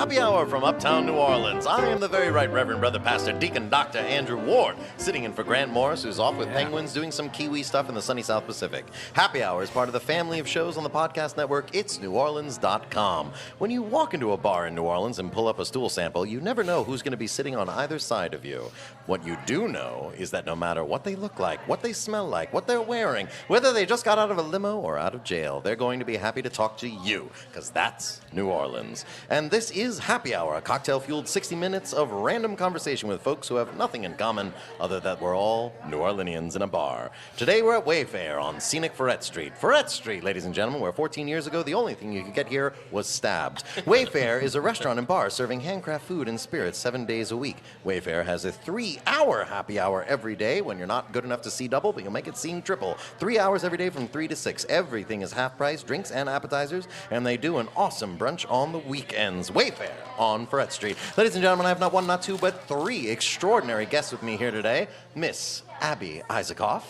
Happy Hour from Uptown New Orleans. I am the very right Reverend Brother Pastor Deacon Dr. Andrew Ward, sitting in for Grant Morris, who's off with penguins doing some Kiwi stuff in the sunny South Pacific. Happy Hour is part of the family of shows on the podcast network itsneworleans.com. When you walk into a bar in New Orleans and pull up a stool sample, you never know who's going to be sitting on either side of you. What you do know is that no matter what they look like, what they smell like, what they're wearing, whether they just got out of a limo or out of jail, they're going to be happy to talk to you, because that's New Orleans. And this is Happy Hour, a cocktail-fueled 60 minutes of random conversation with folks who have nothing in common other than we're all New Orleanians in a bar. Today we're at Wayfair on scenic Ferret Street. Ferret Street, ladies and gentlemen, where 14 years ago the only thing you could get here was stabbed. Wayfair is a restaurant and bar serving handcraft food and spirits 7 days a week. Wayfair has a 3-hour happy hour every day when you're not good enough to see double, but you'll make it seem triple. 3 hours every day from 3 to 6. Everything is half price, drinks and appetizers, and they do an awesome brunch on the weekends. Wayfair on Ferret Street. Ladies and gentlemen, I have not one, not two, but three extraordinary guests with me here today. Miss Abby Isaacoff.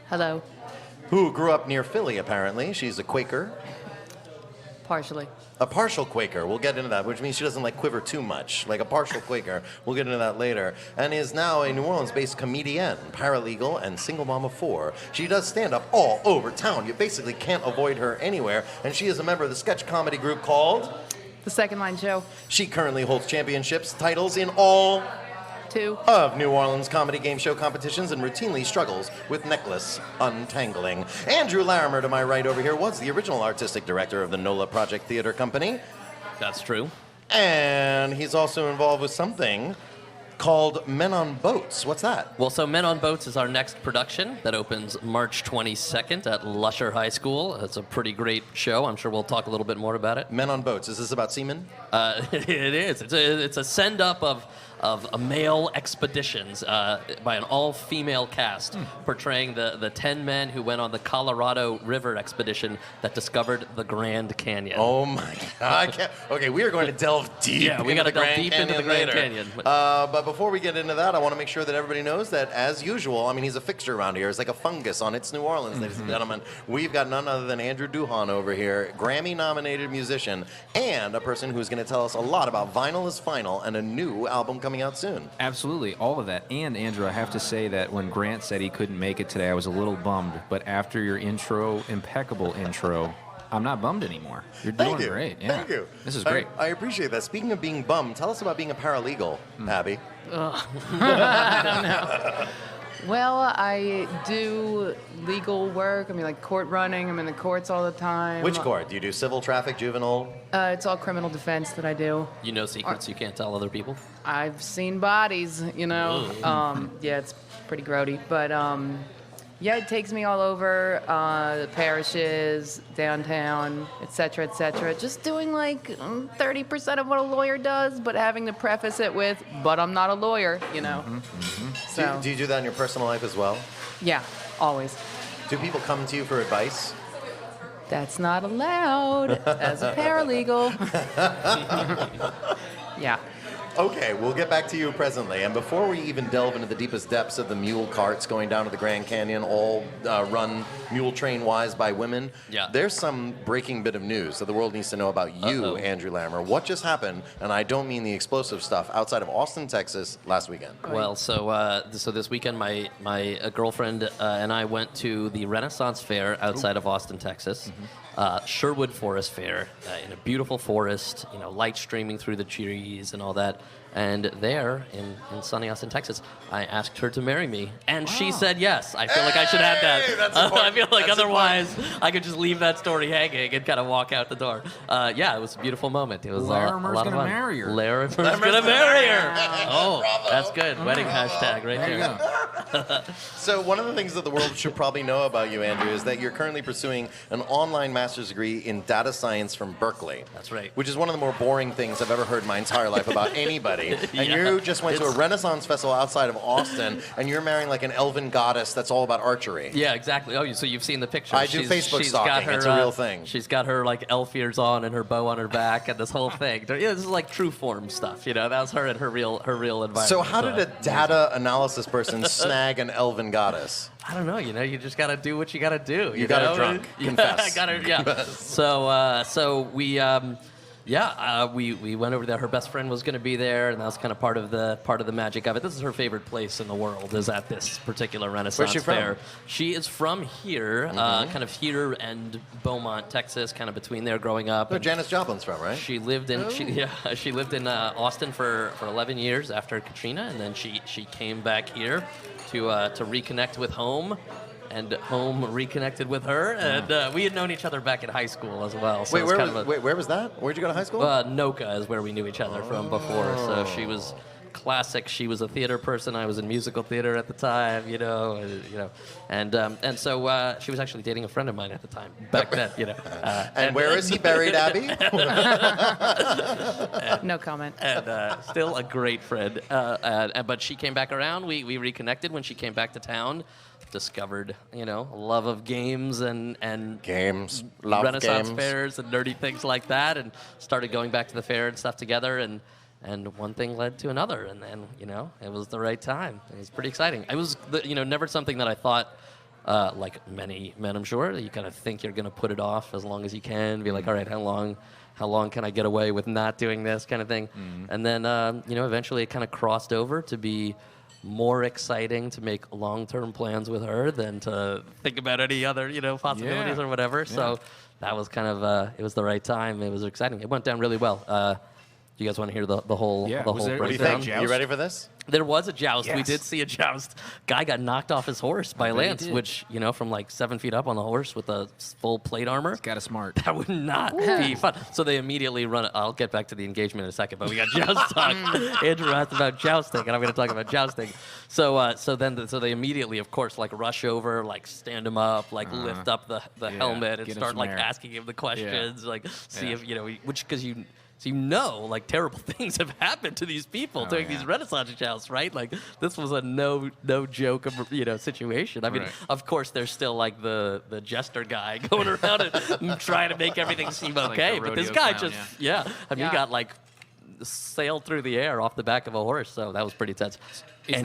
Hello. Who grew up near Philly, apparently. She's a Quaker. Partially. A partial Quaker. We'll get into that, which means she doesn't like quiver too much. Like a partial Quaker. We'll get into that later. And is now a New Orleans-based comedian, paralegal, and single mom of 4. She does stand-up all over town. You basically can't avoid her anywhere. And she is a member of the sketch comedy group called The Second Line Show. She currently holds championships titles in all 2 of New Orleans comedy game show competitions and routinely struggles with necklace untangling. Andrew Larimer, to my right over here, was the original artistic director of the NOLA Project Theater Company. That's true. And he's also involved with something called Men on Boats. What's that? Well, so Men on Boats is our next production that opens March 22nd at Lusher High School. It's a pretty great show. I'm sure we'll talk a little bit more about it. Men on Boats. Is this about seamen? It is. It's a send-up of male expeditions by an all-female cast portraying the 10 men who went on the Colorado River expedition that discovered the Grand Canyon. Oh my God! I can't. Okay, we are going to delve deep. Yeah, we got to delve deep into the Grand later. Canyon. But before we get into that, I want to make sure that everybody knows that, as usual, I mean, he's a fixture around here. It's like a fungus on It's New Orleans, ladies and gentlemen. We've got none other than Andrew Duhan over here, Grammy-nominated musician, and a person who's going to tell us a lot about Vinyl is Final and a new album coming out soon. Absolutely, all of that. And Andrew, I have to say that when Grant said he couldn't make it today, I was a little bummed. But after your intro, impeccable intro, I'm not bummed anymore. You're doing great. Yeah. Thank you. This is great. I appreciate that. Speaking of being bummed, tell us about being a paralegal, Abby. Well, I do legal work. I mean, like court running. I'm in the courts all the time. Which court? Do you do civil, traffic, juvenile? It's all criminal defense that I do. You know secrets you can't tell other people? I've seen bodies, you know. Yeah, it's pretty grody. But, yeah, it takes me all over the parishes, downtown, et cetera, just doing like 30% of what a lawyer does, but having to preface it with, but I'm not a lawyer, you know. So, Do you do that in your personal life as well? yeah, always. Do people come to you for advice? That's not allowed as a paralegal. Yeah. Okay, we'll get back to you presently. And before we even delve into the deepest depths of the mule carts going down to the Grand Canyon, all run mule train-wise by women, there's some breaking bit of news that the world needs to know about you, Andrew Larimer. What just happened, and I don't mean the explosive stuff, outside of Austin, Texas, last weekend? Well, so this weekend, my girlfriend and I went to the Renaissance Fair outside of Austin, Texas. Sherwood Forest Fair, in a beautiful forest, you know, light streaming through the trees and all that. And there, in sunny Austin, Texas, I asked her to marry me, and she said yes. I feel like I should add that. I feel like otherwise I could just leave that story hanging and kind of walk out the door. Yeah, it was a beautiful moment. It was a lot of fun. gonna marry her. Larimer's gonna marry her. Oh, that's good. Wedding hashtag right there. So one of the things that the world should probably know about you, Andrew, is that you're currently pursuing an online master's degree in data science from Berkeley. That's right. Which is one of the more boring things I've ever heard in my entire life about anybody. And you just went to a Renaissance festival outside of Austin, and you're marrying like an elven goddess that's all about archery. Yeah, exactly. Oh, so you've seen the pictures. I do Facebook stalking. It's a real thing. She's got her like elf ears on and her bow on her back and this whole thing. Yeah, this is like true form stuff. You know, that was her in her real environment. So how did a data analysis person snag an elven goddess? I don't know. You know, you just got to do what you got to do. You got her drunk. Confess. I got her. Yeah. So we. we went over there. Her best friend was going to be there, and that was kind of part of the magic of it. This is her favorite place in the world, is at this particular Renaissance Where's she fair. from? She is from here, kind of here and Beaumont, Texas, kind of between there growing up. Where Janis Joplin's from, right? She lived in she lived in Austin for 11 years after Katrina, and then she came back here to reconnect with home. And home reconnected with her, and we had known each other back in high school as well. So Where was that? Where'd you go to high school? Noka is where we knew each other from before. So she was classic. She was a theater person. I was in musical theater at the time, and so she was actually dating a friend of mine at the time back then, And where is he buried, Abby? No comment. And still a great friend. But she came back around. We reconnected when she came back to town. Discovered, love of games and games, love Renaissance games. fairs and nerdy things like that, and started going back to the fair and stuff together, and one thing led to another, and then it was the right time. It was pretty exciting. It was never something that I thought. Like many men, I'm sure, you kind of think you're going to put it off as long as you can. Be like, all right, how long can I get away with not doing this kind of thing? And then, eventually it kind of crossed over to be more exciting to make long-term plans with her than to think about any other, possibilities or whatever. Yeah. So that was kind of, it was the right time. It was exciting. It went down really well. Do you guys want to hear the whole What do you breakdown? think? You ready for this? There was a joust. Yes. We did see a joust. Guy got knocked off his horse by Lance, which, from like 7 feet up on the horse with a full plate armor. He's got a smart. That would not be fun. So they immediately run. I'll get back to the engagement in a second, but we got joust talk. Andrew asked about jousting, and I'm going to talk about jousting. So they immediately, of course, like rush over, like stand him up, like lift up the helmet and start like asking him the questions, like see if because like terrible things have happened to these people during these Renaissance jousts, right? Like this was a no joke of situation. I mean, of course, there's still like the jester guy going around and trying to make everything seem okay, but this guy clown, he got like sailed through the air off the back of a horse, so that was pretty tense. Is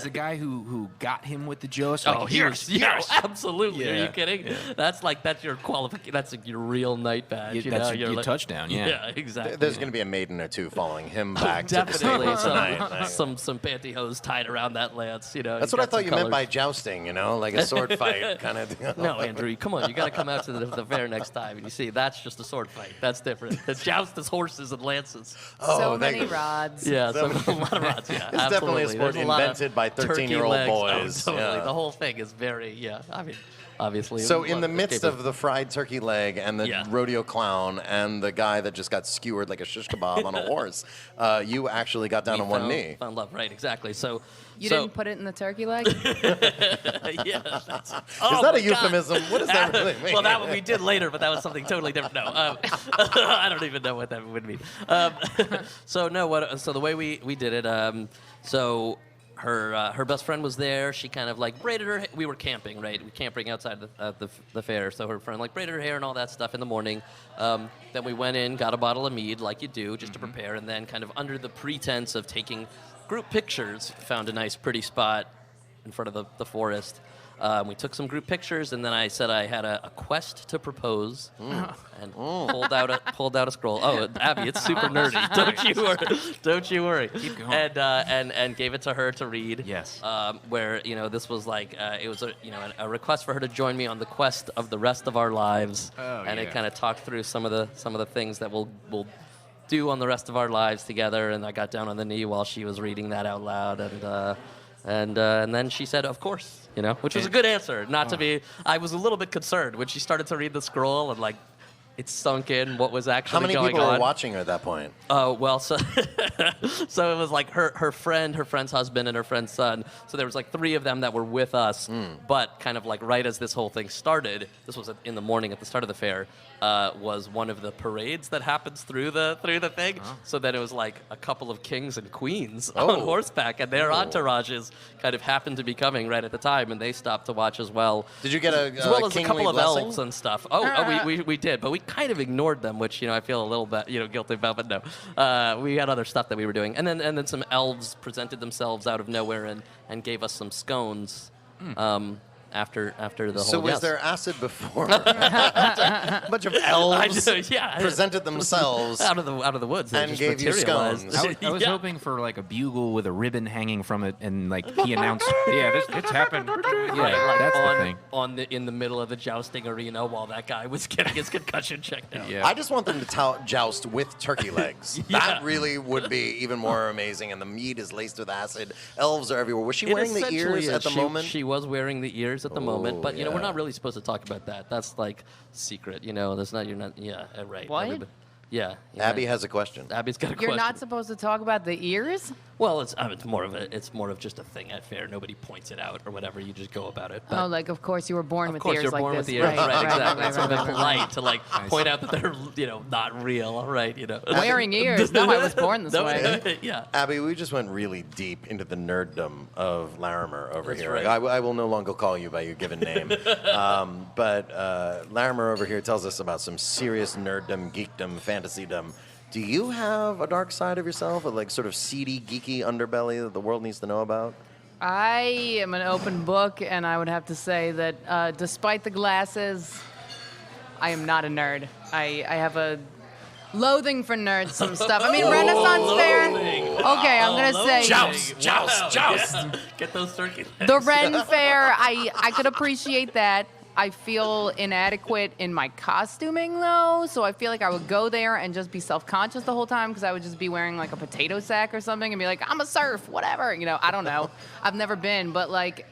the guy who got him with the joust? Oh, yes, absolutely. Yeah. Are you kidding? Yeah. That's your qualification. That's like your real night badge. That's your like, touchdown. Yeah, exactly. There's going to be a maiden or two following him back to the definitely stable tonight. some pantyhose tied around that lance. That's what I thought you meant by jousting. Like a sword fight kind of thing. No, Andrew, come on. You got to come out to the fair next time, and you see that's just a sword fight. That's different. The joust is horses and lances. So many rods. Yeah, a lot of rods. Yeah, it's definitely a sport invented by 13-year-old boys. Oh, totally. The whole thing is very, I mean, obviously. So in the midst of the fried turkey leg and the rodeo clown and the guy that just got skewered like a shish kebab on a horse, you actually got down on one knee. Found love, right, exactly. So you didn't put it in the turkey leg? Yeah. Is that a euphemism? What does that really mean? Well, that one we did later, but that was something totally different. No, I don't even know what that would mean. So the way we did it, so her best friend was there. She kind of like braided her. We were camping, right? We camping outside the fair. So her friend like braided her hair and all that stuff in the morning. Then we went in, got a bottle of mead, like you do, just to prepare, and then kind of under the pretense of taking group pictures, found a nice, pretty spot in front of the forest. We took some group pictures, and then I said I had a quest to propose, and pulled out a scroll. Oh, Abby, it's super nerdy. Don't you worry. Keep going. And gave it to her to read. Yes. Where this was like it was a request for her to join me on the quest of the rest of our lives. Oh, and it kind of talked through some of the things that we'll do on the rest of our lives together. And I got down on the knee while she was reading that out loud, and then she said, "Of course," which was a good answer. Not to be, I was a little bit concerned when she started to read the scroll and like it sunk in what was actually going on. How many people were watching her at that point? Oh, well, so it was like her friend's husband, and her friend's son. So there was like 3 of them that were with us, but kind of like right as this whole thing started, this was in the morning at the start of the fair, was one of the parades that happens through the thing. Oh. So then it was like a couple of kings and queens on horseback, and their entourages kind of happened to be coming right at the time, and they stopped to watch as well. Did you get as well as a couple of blessing? elves and stuff? We did, but we kind of ignored them, which I feel a little bit guilty about, but no. We had other stuff that we were doing, and then some elves presented themselves out of nowhere and gave us some scones. after the whole. So was yes. there acid before? A bunch of elves yeah, presented themselves out of the woods and just gave you materialized. scones. I was Yeah. hoping for like a bugle with a ribbon hanging from it, and like he announced, "Yeah, it's happened." Yeah, Like that's the thing. in the middle of the jousting arena while that guy was getting his concussion checked out. Yeah. I just want them to joust with turkey legs. Yeah. That really would be even more amazing. And the meat is laced with acid. Elves are everywhere. Was she It wearing the essentially ears is. at the moment? She was wearing the ears at the moment, but you know we're yeah. not really supposed to talk about that. That's like secret. You know, that's not. You're not. Yeah, right. What? Yeah. Abby has a question. Abby's got a You're question. not supposed to talk about the ears? Well, it's more of just a thing at fair. Nobody points it out or whatever. You just go about it. But Oh, like, of course you were born of with course ears you're like born this. with the ears, right? Exactly. It's sort of right. polite to like point out that they're not real, right? You know. Wearing ears. No, I was born this way. Yeah. Abby, we just went really deep into the nerddom of Larimer over That's here. right. I will no longer call you by your given name. But Larimer over here tells us about some serious nerddom, geekdom, fantasydom. Do you have a dark side of yourself, a like sort of seedy, geeky underbelly that the world needs to know about? I am an open book, and I would have to say that despite the glasses, I am not a nerd. I have a loathing for nerds, some stuff. I mean, Renaissance Fair. Okay, I'm going to say Joust! Get those turkey legs. the Ren Fair, I could appreciate that. I feel inadequate in my costuming, though, so I feel like I would go there and just be self-conscious the whole time because I would just be wearing, like, a potato sack or something and be like, I'm a serf, whatever. You know, I don't know. I've never been, but, like,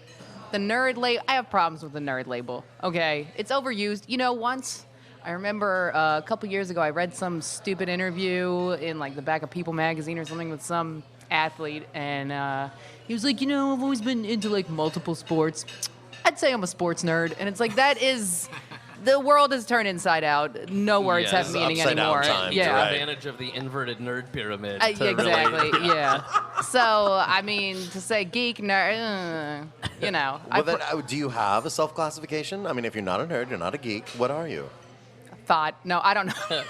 the nerd label, I have problems with the nerd label, okay? It's overused. You know, once, I remember a couple years ago, I read some stupid interview in, like, the back of People magazine or something with some athlete, and he was like, you know, I've always been into, like, multiple sports. I'd say I'm a sports nerd, and it's like that is the world has turned inside out. No words Yes, have meaning upside down anymore. times, Yeah, you're right. Advantage of the inverted nerd pyramid. Yeah, to exactly. Really, Yeah. So I mean, to say geek nerd, you know, Well, then, do you have a self-classification? I mean, if you're not a nerd, you're not a geek. What are you? thought. No, I don't know.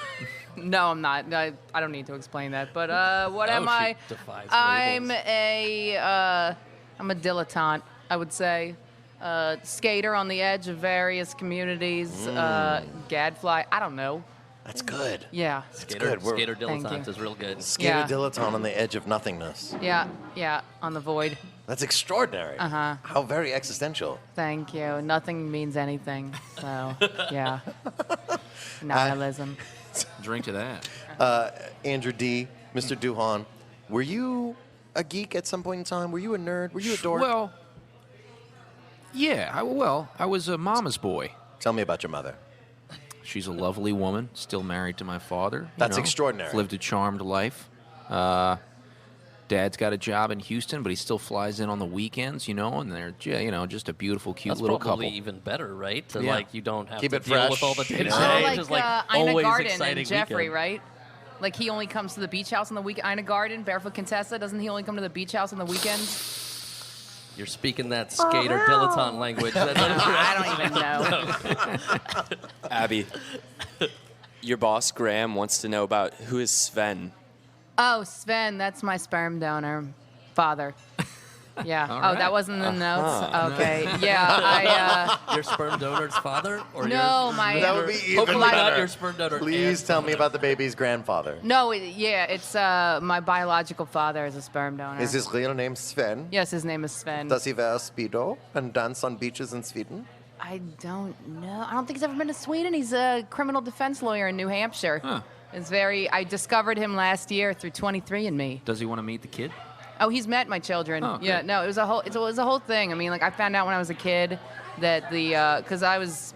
No, I'm not. I don't need to explain that. But what am she I? defies I'm labels. I'm a dilettante, I would say. Skater on the edge of various communities. Gadfly. I don't know. That's good. Yeah. Skater, good. We're- skater Thank dilettante you. is real good. Skater Yeah. dilettante on the edge of nothingness. Yeah. On the void. That's extraordinary. Uh-huh. How very existential. Thank you. Nothing means anything. So, yeah. Nihilism. Drink to that. Andrew D., Mr. Duhan, were you a geek at some point in time? Were you a nerd? Were you a dork? Well, yeah. I was a mama's boy. Tell me about your mother. She's a lovely woman, still married to my father. you That's know, extraordinary. Lived a charmed life. Dad's got a job in Houston, but he still flies in on the weekends, and they're, just a beautiful, cute That's little probably couple. even better, right? To Yeah. like you don't have Keep to it deal fresh, with all the you day to know? Oh, day. like Just like Ina always Garden exciting and Jeffrey, weekend. right? Like he only comes to the beach house on the weekend. Ina Garden, Barefoot Contessa, doesn't he only come to the beach house on the weekends? You're speaking that skater dilettante language. I don't even know. Abby, your boss Graham wants to know about who is Sven. Oh, Sven, that's my sperm donor father. Yeah. All Oh, right. that wasn't in the notes? Okay. Yeah, Your sperm donor's father, or No, your, my- That would be even hopefully better. not your sperm donor. Please and tell me sperm about the baby's grandfather. No, it's my biological father is a sperm donor. Is his real name Sven? Yes, his name is Sven. Does he wear a Speedo and dance on beaches in Sweden? I don't know. I don't think he's ever been to Sweden. He's a criminal defense lawyer in New Hampshire. Huh. I discovered him last year through 23andMe. Does he want to meet the kid? Oh, he's met my children. Oh, Yeah, good. no, it was a whole thing. I mean, like I found out when I was a kid that because I was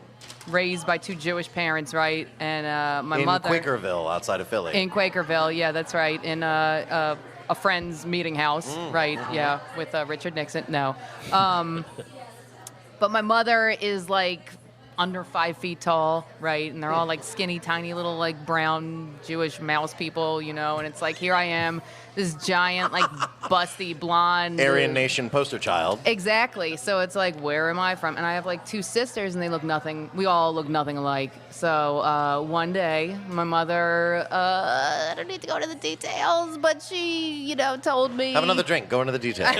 raised by two Jewish parents, right? And my in mother Quakerville, outside of Philly. in Quakerville. Yeah, that's right. In a friend's meeting house, right? Yeah, with Richard Nixon. No, but my mother is like under 5 feet tall, right? And they're all like skinny, tiny little like brown Jewish mouse people, and it's like, here I am, this giant, like busty blonde Aryan Nation poster child. Exactly. So it's like, where am I from? And I have like 2 sisters, and we all look nothing alike. So one day, my mother, I don't need to go into the details, but she, told me. Have another drink. Go into the details.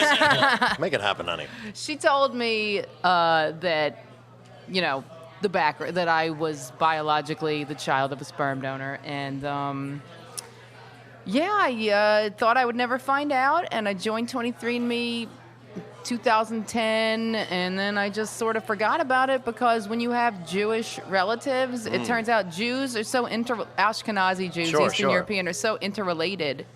Make it happen, honey. She told me that, that I was biologically the child of a sperm donor. And, I thought I would never find out. And I joined 23andMe 2010, and then I just sort of forgot about it because when you have Jewish relatives, it turns out Jews are so Ashkenazi Jews, Eastern European, are so interrelated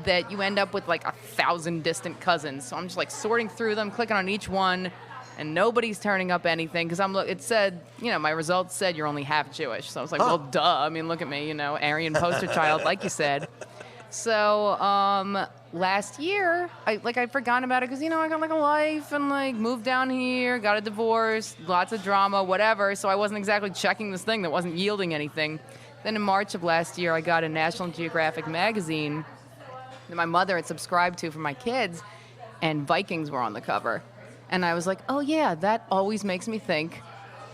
that you end up with like 1,000 distant cousins. So I'm just like sorting through them, clicking on each one, and nobody's turning up anything because it said, my results said you're only half Jewish. So I was like, well, duh. I mean, look at me, Aryan poster child, like you said. So last year, I'd forgotten about it because, I got like a life and like moved down here, got a divorce, lots of drama, whatever. So I wasn't exactly checking this thing that wasn't yielding anything. Then in March of last year, I got a National Geographic magazine that my mother had subscribed to for my kids, and Vikings were on the cover. And I was like, oh yeah, that always makes me think,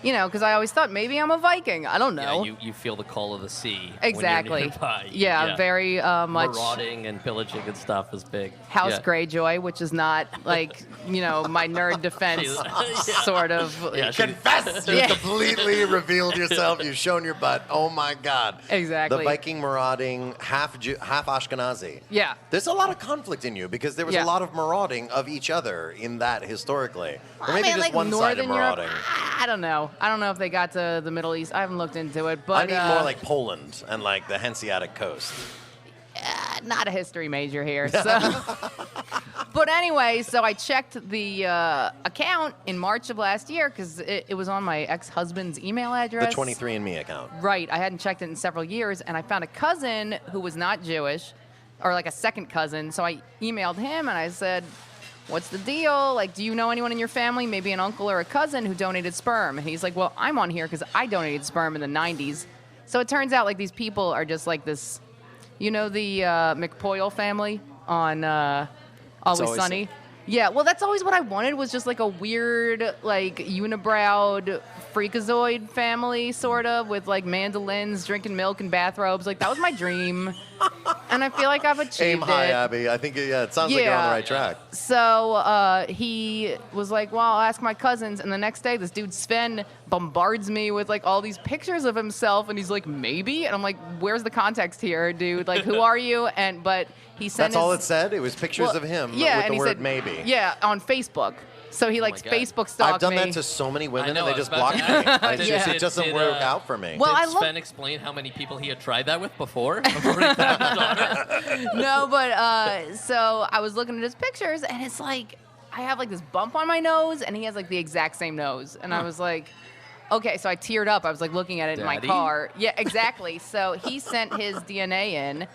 because I always thought maybe I'm a Viking. I don't know. Yeah, you feel the call of the sea. Exactly. When you're nearby. Yeah, very much. Marauding and pillaging and stuff is big. House Greyjoy, which is not like, my nerd defense sort of. Yeah, confess! You completely revealed yourself. You've shown your butt. Oh my God. Exactly. The Viking marauding, half Ashkenazi. Yeah. There's a lot of conflict in you because there was a lot of marauding of each other in that historically. Or maybe just like one side of Northern Europe, marauding. I don't know. I don't know if they got to the Middle East. I haven't looked into it, but I mean more like Poland and like the Hanseatic coast. Not a history major here. So. But anyway, so I checked the account in March of last year because it was on my ex-husband's email address. The 23andMe account. Right. I hadn't checked it in several years, and I found a cousin who was not Jewish, or like a second cousin. So I emailed him, and I said, what's the deal? Like, do you know anyone in your family, maybe an uncle or a cousin, who donated sperm? And he's like, well, I'm on here because I donated sperm in the 90s. So it turns out like these people are just like this, the McPoyle family on Always Sunny? Yeah, well, that's always what I wanted, was just like a weird, like, unibrowed freakazoid family, sort of, with like mandolins, drinking milk, and bathrobes. Like, that was my dream. And I feel like I've achieved Aim high, it. Abby. I think it sounds like you're on the right track. So he was like, well, I'll ask my cousins. And the next day, this dude, Sven, bombards me with like all these pictures of himself. And he's like, maybe? And I'm like, where's the context here, dude? Like, who are you? But he sent That's all it said? It was pictures of him with the word maybe. Yeah, on Facebook. So he Facebook stalked me. I've done that to so many women, and they just block me. It doesn't work out for me. Well, did Sven explain how many people he had tried that with before? No, but so I was looking at his pictures, and it's like I have like this bump on my nose, and he has like the exact same nose, and I was like, okay, so I teared up. I was like looking at it in my car. Yeah, exactly. So he sent his DNA in,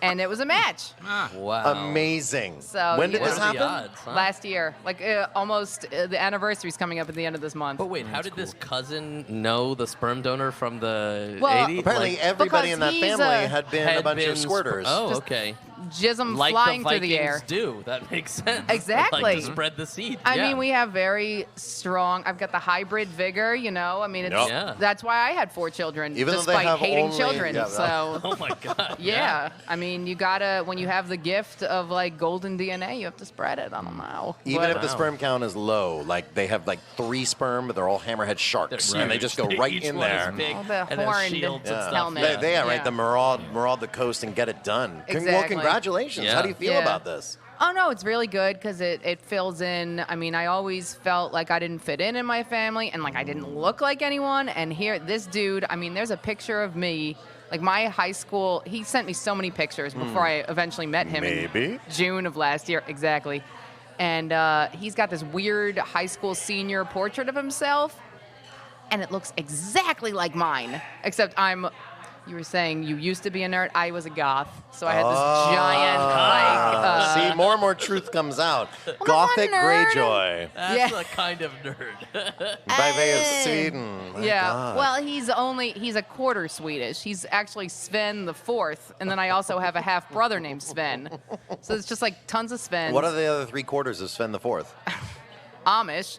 and it was a match. Wow. Amazing. So when did this happen? Odds, huh? Last year. Like almost the anniversary's coming up at the end of this month. But wait, how did this cousin know the sperm donor from the 80s? Apparently everybody in that family had been a bunch of squirters. Oh, okay. Jism like flying the through the air. Vikings do. That makes sense. Exactly. Like to spread the seed. I mean, we have very strong. I've got the hybrid vigor. I mean, it's, that's why I had 4 children, even despite though they have hating only, children. Yeah, so. Oh my God. Yeah. I mean, you gotta when you have the gift of like golden DNA, you have to spread it. I don't know. Even if the sperm count is low, like they have like 3 sperm, but they're all hammerhead sharks, and they just go right Each in one there. Is big, All the and has horned shields and stuff. helmet. They are right. Yeah. The maraud the coast and get it done. Well, Exactly. congratulations. Yeah. How do you feel about this? Oh, no, it's really good because it fills in. I mean, I always felt like I didn't fit in my family and like I didn't look like anyone. And here, this dude, I mean, there's a picture of me. Like my high school, he sent me so many pictures before I eventually met him in June of last year. Exactly. And he's got this weird high school senior portrait of himself. And it looks exactly like mine, except I'm You were saying you used to be a nerd. I was a goth, so I had this giant See, more and more truth comes out. I'm a Gothic nerd. Greyjoy. That's Yeah. a kind of nerd. By way of Sweden. My Yeah. God. Well, he's a quarter Swedish. He's actually Sven the fourth, and then I also have a half brother named Sven. So it's just like tons of Svens. What are the other 3/4 of Sven the Fourth? Amish?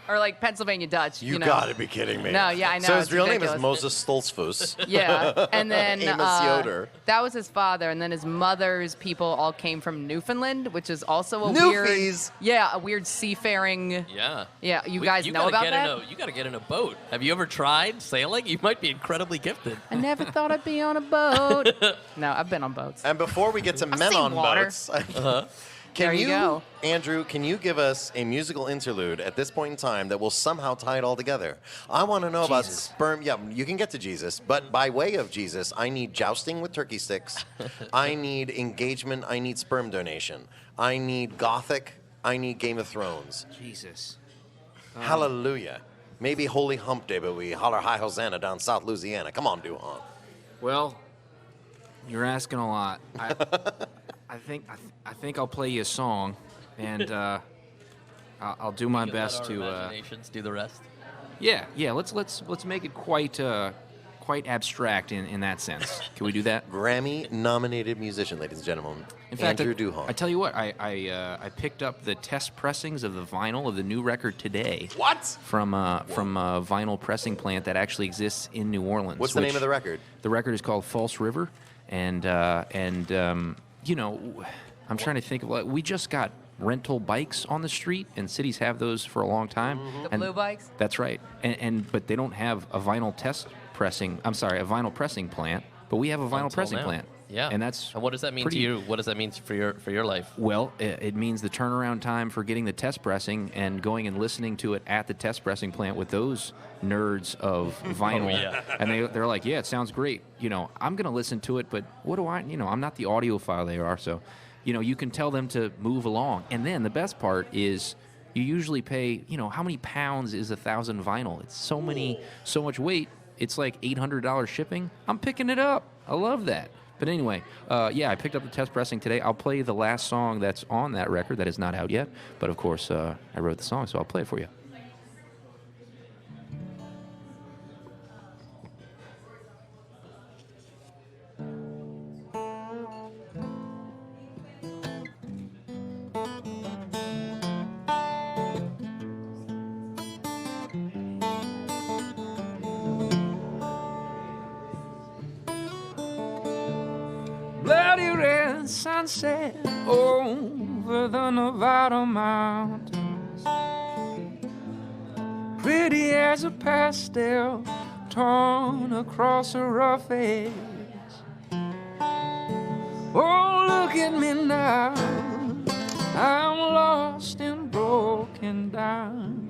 Or like Pennsylvania Dutch. You know. gotta be kidding me. No, yeah, I know. So his it's real name ridiculous. is Moses Stolzfus. Yeah, and then Amos Yoder. that was his father, and then his mother's people all came from Newfoundland, which is also a Newfies. a weird seafaring. Yeah. Yeah, you guys know gotta about get that? you got to get in a boat. Have you ever tried sailing? You might be incredibly gifted. I never thought I'd be on a boat. No, I've been on boats. And before we get to men seen on water. boats, There you go. Andrew, can you give us a musical interlude at this point in time that will somehow tie it all together? I want to know about sperm. Yeah, you can get to Jesus, but by way of Jesus, I need jousting with turkey sticks. I need engagement. I need sperm donation. I need Gothic. I need Game of Thrones. Jesus. Hallelujah. Maybe Holy Hump Day, but we holler high Hosanna down South Louisiana. Come on, Duhan. Well, you're asking a lot. I think I'll play you a song, and I'll do my Let best our to. imaginations do the rest. Yeah. Let's make it quite abstract in that sense. Can we do that? Grammy-nominated musician, ladies and gentlemen. In fact, Andrew Duhan. I tell you what, I picked up the test pressings of the vinyl of the new record today. What? From a vinyl pressing plant that actually exists in New Orleans. What's the name of the record? The record is called False River, and you know, I'm trying to think of we just got rental bikes on the street, and cities have those for a long time. The and blue bikes? That's right, but they don't have a vinyl vinyl pressing plant. But we have a vinyl Until pressing now. plant. Yeah. And what does that mean pretty- to you? What does that mean for your life? Well, it means the turnaround time for getting the test pressing and going and listening to it at the test pressing plant with those nerds of vinyl. yeah. And they're like, yeah, it sounds great. You know, I'm going to listen to it, but what do I, I'm not the audiophile they are. So, you can tell them to move along. And then the best part is you usually pay, how many pounds is 1,000 vinyl? It's so much weight. It's like $800 shipping. I'm picking it up. I love that. But anyway, I picked up the test pressing today. I'll play the last song that's on that record that is not out yet. But of course, I wrote the song, so I'll play it for you. Bloody red sunset over the Nevada mountains, pretty as a pastel torn across a rough edge. Oh, look at me now, I'm lost and broken down.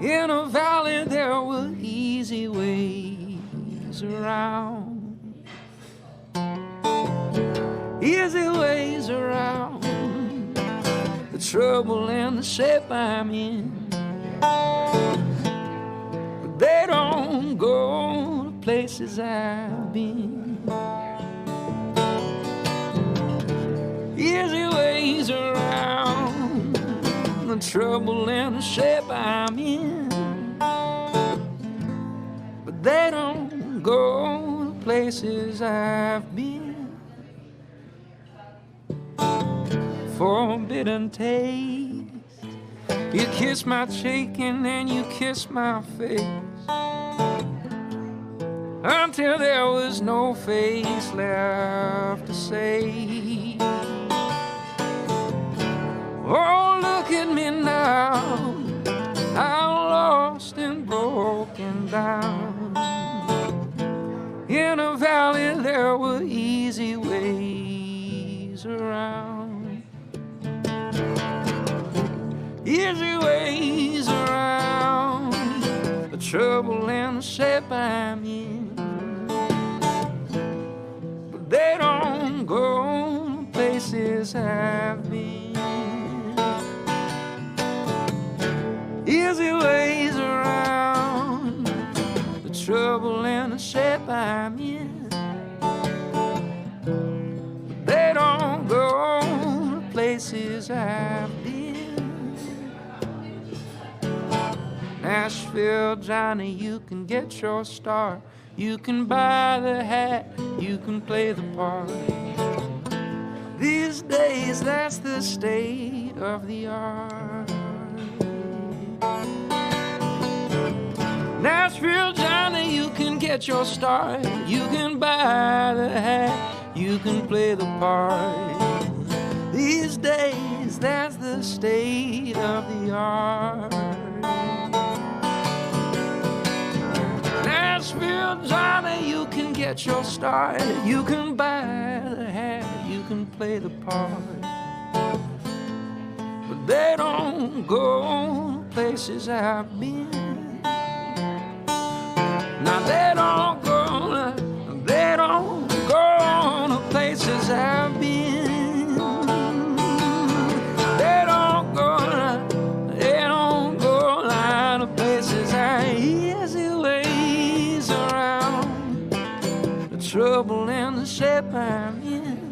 In a valley there were easy ways around. Easy ways around the trouble and the shape I'm in. But they don't go to places I've been. Easy ways around the trouble and the shape I'm in. But they don't go to places I've been. Forbidden taste. You kiss my cheek and then you kiss my face, until there was no face left to say. Oh, look at me now, I'm lost and broken down. In a valley there were easy ways around. Easy ways around the trouble and the shape I'm in. But they don't go places I've been. Easy ways around the trouble and the shape I'm in. They don't go to places I've been. Nashville, Johnny, you can get your start. You can buy the hat, you can play the part. These days, that's the state of the art. Nashville, Johnny, you can get your start. You can buy the hat, you can play the part. These days, that's the state of the art. Nashville, Johnny, you can get your start. You can buy the hat, you can play the part. But they don't go places I've been. Now they don't go to places I've been. They don't go to places I easy ways around the trouble and the shape I'm in.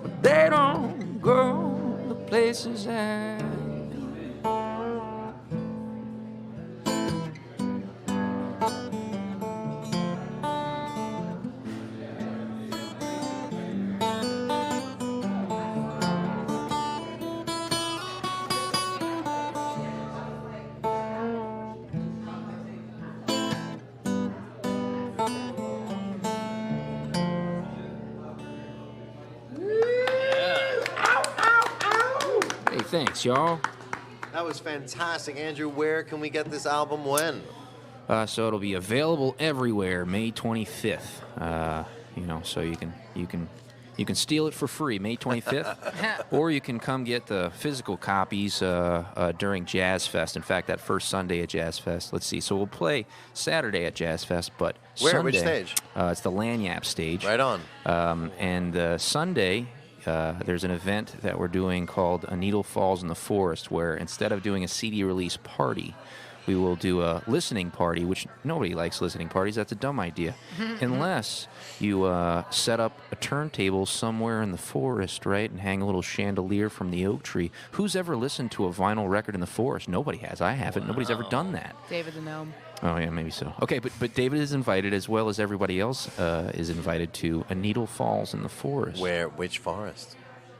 But they don't go to places I've been. Hey, thanks, y'all. That was fantastic, Andrew. Where can we get this album when? So it'll be available everywhere May 25th. So you can steal it for free May 25th, or you can come get the physical copies during Jazz Fest. In fact, that first Sunday at Jazz Fest. Let's see. So we'll play Saturday at Jazz Fest, but Where? Sunday, Which stage? It's the Lanyap stage. Right on. And Sunday, there's an event that we're doing called A Needle Falls in the Forest, where instead of doing a CD release party, we will do a listening party, which nobody likes listening parties. That's a dumb idea. Unless you set up a turntable somewhere in the forest, right, and hang a little chandelier from the oak tree. Who's ever listened to a vinyl record in the forest? Nobody has. I haven't. Nobody's ever done that. David the Gnome. Oh, yeah, maybe so. Okay, but David is invited, as well as everybody else is invited to A Needle Falls in the Forest. Where? Which forest?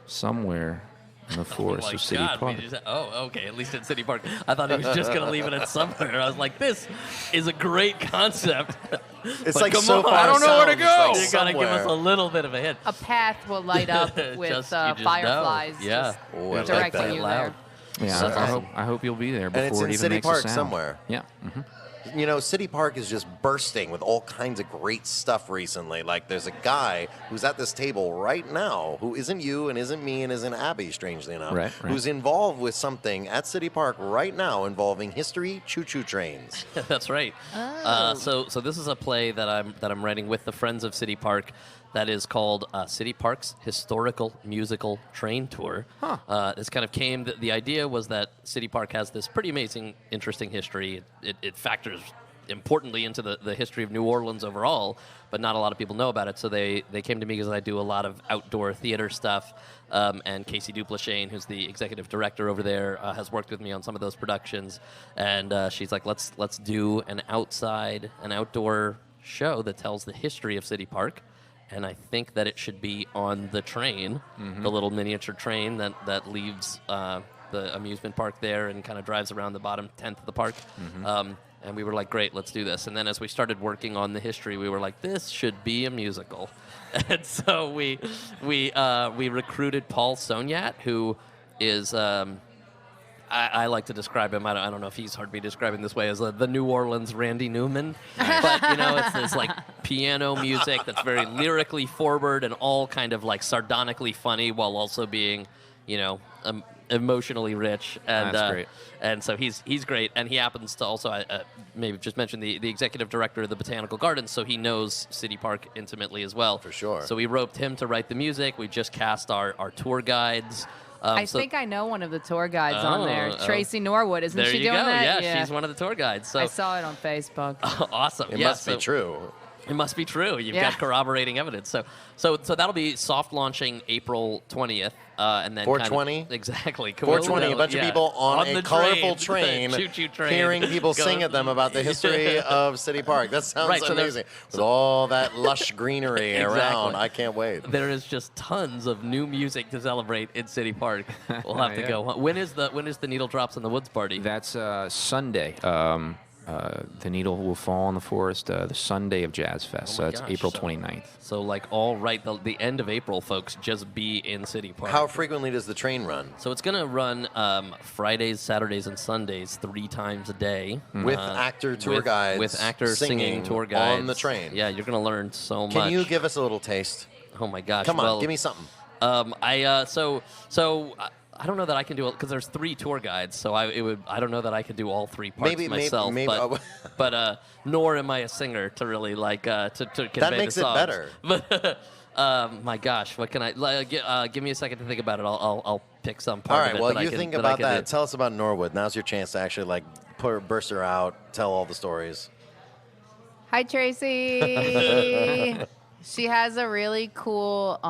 Somewhere in the forest Like, of City God, Park. okay, at least in City Park. I thought he was just going to leave it at somewhere. I was like, this is a great concept. It's But like come so on, far I don't know where to south, go. it's You got to give us a somewhere. little bit of a hint. A path will light up with Just- you just know. fireflies. Yeah. just Oh, I like directing that. you Loud. there. Yeah, That's I awesome. hope you'll be there And before it's it in even City makes Park a sound. somewhere. Yeah. You know, City Park is just bursting with all kinds of great stuff recently. Like, there's a guy who's at this table right now who isn't you and isn't me and isn't Abby, strangely enough, Right. who's involved with something at City Park right now involving history choo-choo trains. That's right. So this is a play that I'm writing with the Friends of City Park. That is called City Park's Historical Musical Train Tour. This kind of came. The idea was that City Park has this pretty amazing, interesting history. It factors importantly into the history of New Orleans overall, but not a lot of people know about it. So they came to me because I do a lot of outdoor theater stuff. And Casey Duplashane, who's the executive director over there, has worked with me on some of those productions. And she's like, let's do an outdoor show that tells the history of City Park. And I think that it should be on the train, the little miniature train that leaves the amusement park there and kind of drives around the bottom 10th of the park. And we were like, great, let's do this. And then as we started working on the history, we were like, this should be a musical. And so we recruited Paul Sonyat, who is... I like to describe him. I don't know if he's heard me describing this way as the New Orleans Randy Newman, but it's this like piano music that's very lyrically forward and all kind of like sardonically funny while also being, emotionally rich. And That's great. And so he's great, and he happens to also maybe just mention the executive director of the Botanical Gardens, so he knows City Park intimately as well. For sure. So we roped him to write the music. We just cast our tour guides. I think I know one of the tour guides on there. Oh, Tracy Norwood, isn't there she you doing go. that? Yeah, she's one of the tour guides. So I saw it on Facebook. awesome. It yeah, must be true. It must be true. You've Yeah. got corroborating evidence. So that'll be soft launching April 20th, and then 420? Exactly. 420. A bunch of people on a the colorful train, choo-choo train, hearing people going- sing at them about the history of City Park. That sounds Right, so there's- amazing. With all that lush greenery around, I can't wait. There is just tons of new music to celebrate in City Park. We'll have to Yeah. go. When is the Needle Drops in the Woods party? That's Sunday. The needle will fall in the forest the Sunday of Jazz Fest. So that's gosh, April so- 29th. So like all right, the end of April, folks. Just be in City Park. How frequently does the train run? So it's gonna run Fridays, Saturdays, and Sundays 3 times a day With actor tour with, guides with actor singing tour guides on the train. Yeah, you're gonna learn so much. Can you give us a little taste? Oh my gosh! Come on, well, give me something. I don't know that I can do it because there's 3 tour guides, so I don't know that I could do all 3 parts myself. But nor am I a singer to really like to convey That makes the it songs. better. But my gosh, what can I give me a second to think about it? I'll pick some part All of right, it. well, that I you can, think that I about can that. do. Tell us about Norwood. Now's your chance to actually like burst her out, tell all the stories. Hi, Tracy. She has a really cool.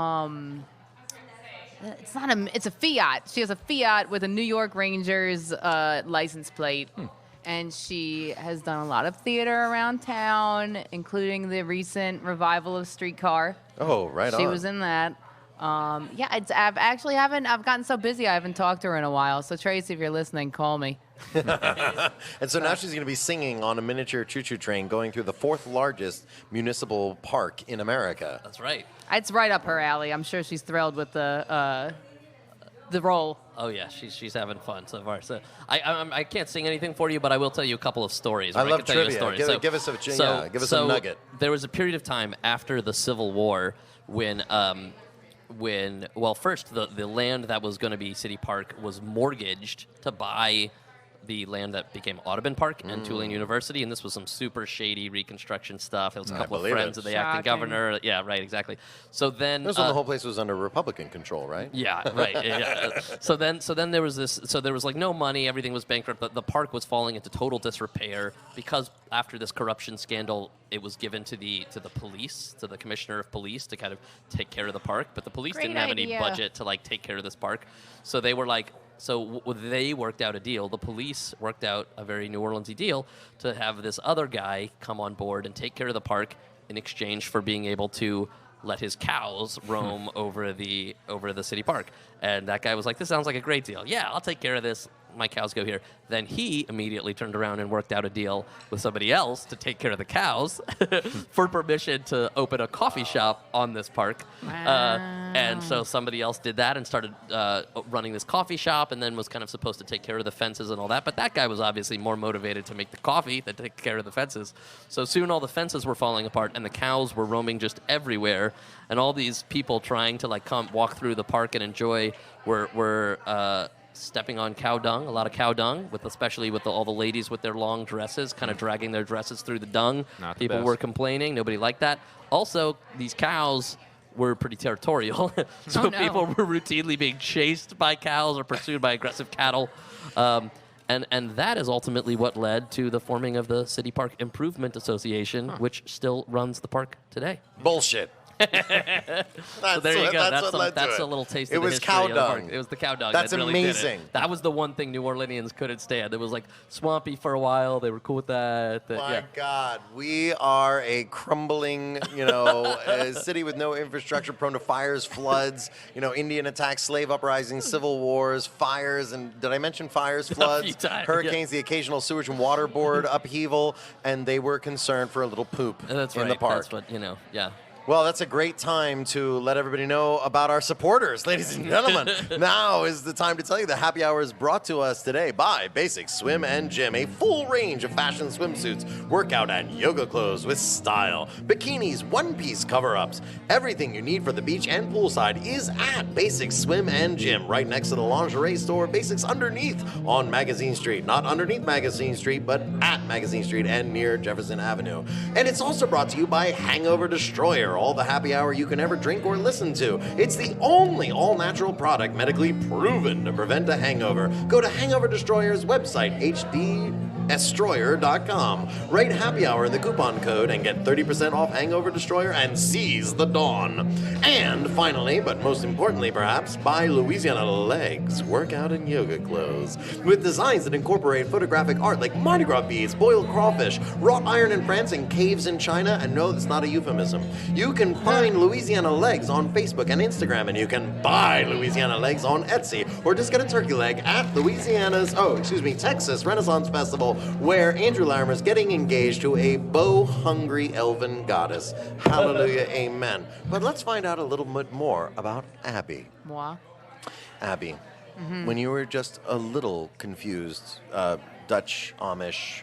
It's a Fiat. She has a Fiat with a New York Rangers license plate. And she has done a lot of theater around town, including the recent revival of Streetcar. Oh, right on. She was in that. I've gotten so busy I haven't talked to her in a while. So Tracy, if you're listening, call me. And so now she's going to be singing on a miniature choo-choo train going through the 4th largest municipal park in America. That's right. It's right up her alley. I'm sure she's thrilled with the role. Oh yeah, she's having fun so far. So I can't sing anything for you, but I will tell you a couple of stories. I or love can tell you a trivia. story. Give us a nugget. There was a period of time after the Civil War when first the land that was going to be City Park was mortgaged to buy the land that became Audubon Park and Tulane University, and this was some super shady Reconstruction stuff. It was a couple of believe friends it. of the acting Shocking. governor. Yeah, right, exactly. So then, That was when the whole place was under Republican control, right? yeah, right. Yeah. So then there was this. So there was like no money. Everything was bankrupt. The park was falling into total disrepair because after this corruption scandal, it was given to the police, to the commissioner of police, to kind of take care of the park. But the police Great didn't have idea. any budget to like take care of this park. So they were like. They worked out a deal. The police worked out a very New Orleans-y deal to have this other guy come on board and take care of the park in exchange for being able to let his cows roam over the city park. And that guy was like, "This sounds like a great deal. Yeah, I'll take care of this. My cows go here." Then he immediately turned around and worked out a deal with somebody else to take care of the cows for permission to open a coffee shop on this park. And so somebody else did that and started running this coffee shop, and then was kind of supposed to take care of the fences and all that. But that guy was obviously more motivated to make the coffee than take care of the fences. So soon all the fences were falling apart, and the cows were roaming just everywhere. And all these people trying to like come walk through the park and enjoy were stepping on cow dung, a lot of cow dung, especially with all the ladies with their long dresses, kind of dragging their dresses through the dung. Not the People best. were complaining. Nobody liked that. Also, these cows were pretty territorial. So Oh, no. people were routinely being chased by cows or pursued by aggressive cattle. And that is ultimately what led to the forming of the City Park Improvement Association, which still runs the park today. Bullshit. So there you go. That's a little taste It of the was history cow of the park. dung. It was the cow dung. That's that really did it. amazing. That was the one thing New Orleanians couldn't stand. It was like swampy for a while. They were cool with that. My God, we are a crumbling, a city with no infrastructure, prone to fires, floods, Indian attacks, slave uprisings, civil wars, fires, and did I mention fires, floods, few times, hurricanes, the occasional sewage and water board upheaval, and they were concerned for a little poop That's in right. the park. That's what, yeah. Well, that's a great time to let everybody know about our supporters, ladies and gentlemen. Now is the time to tell you the happy hour is brought to us today by Basics Swim and Gym, a full range of fashion swimsuits, workout and yoga clothes with style, bikinis, one-piece cover-ups. Everything you need for the beach and poolside is at Basics Swim and Gym, right next to the lingerie store Basics Underneath on Magazine Street. Not underneath Magazine Street, but at Magazine Street and near Jefferson Avenue. And it's also brought to you by Hangover Destroyer, beer, all the happy hour you can ever drink or listen to. It's the only all-natural product medically proven to prevent a hangover. Go to Hangover Destroyer's website, hdstroyer.com. Write happy hour in the coupon code and get 30% off Hangover Destroyer and seize the dawn. And finally, but most importantly perhaps, buy Louisiana Legs workout and yoga clothes with designs that incorporate photographic art like Mardi Gras beads, boiled crawfish, wrought iron in France, and caves in China. And no, that's not a euphemism. You can find Louisiana Legs on Facebook and Instagram, and you can buy Louisiana Legs on Etsy, or just get a turkey leg at Texas Renaissance Festival, where Andrew Larimer's getting engaged to a bow-hungry elven goddess. Hallelujah, amen. But let's find out a little bit more about Abby. Moi. Abby, when you were just a little confused, Dutch, Amish,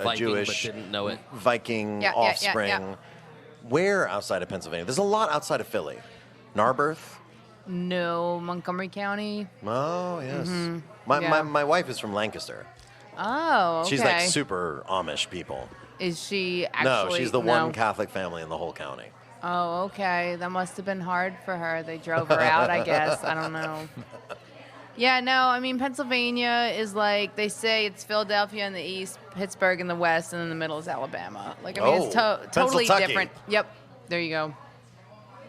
Viking, Jewish, but didn't know it. Viking Yeah, offspring, where outside of Pennsylvania? There's a lot outside of Philly. Narberth? No, Montgomery County. Oh, yes. Yeah. My wife is from Lancaster. Oh, okay. She's like super Amish people. Is she actually? No, she's the one Catholic family in the whole county. Oh, okay. That must have been hard for her. They drove her out, I guess. I don't know. Yeah, no, I mean, Pennsylvania is like, they say it's Philadelphia in the east, Pittsburgh in the west, and in the middle is Alabama. Like, I mean, it's totally Pennsyltucky. different. Yep, there you go.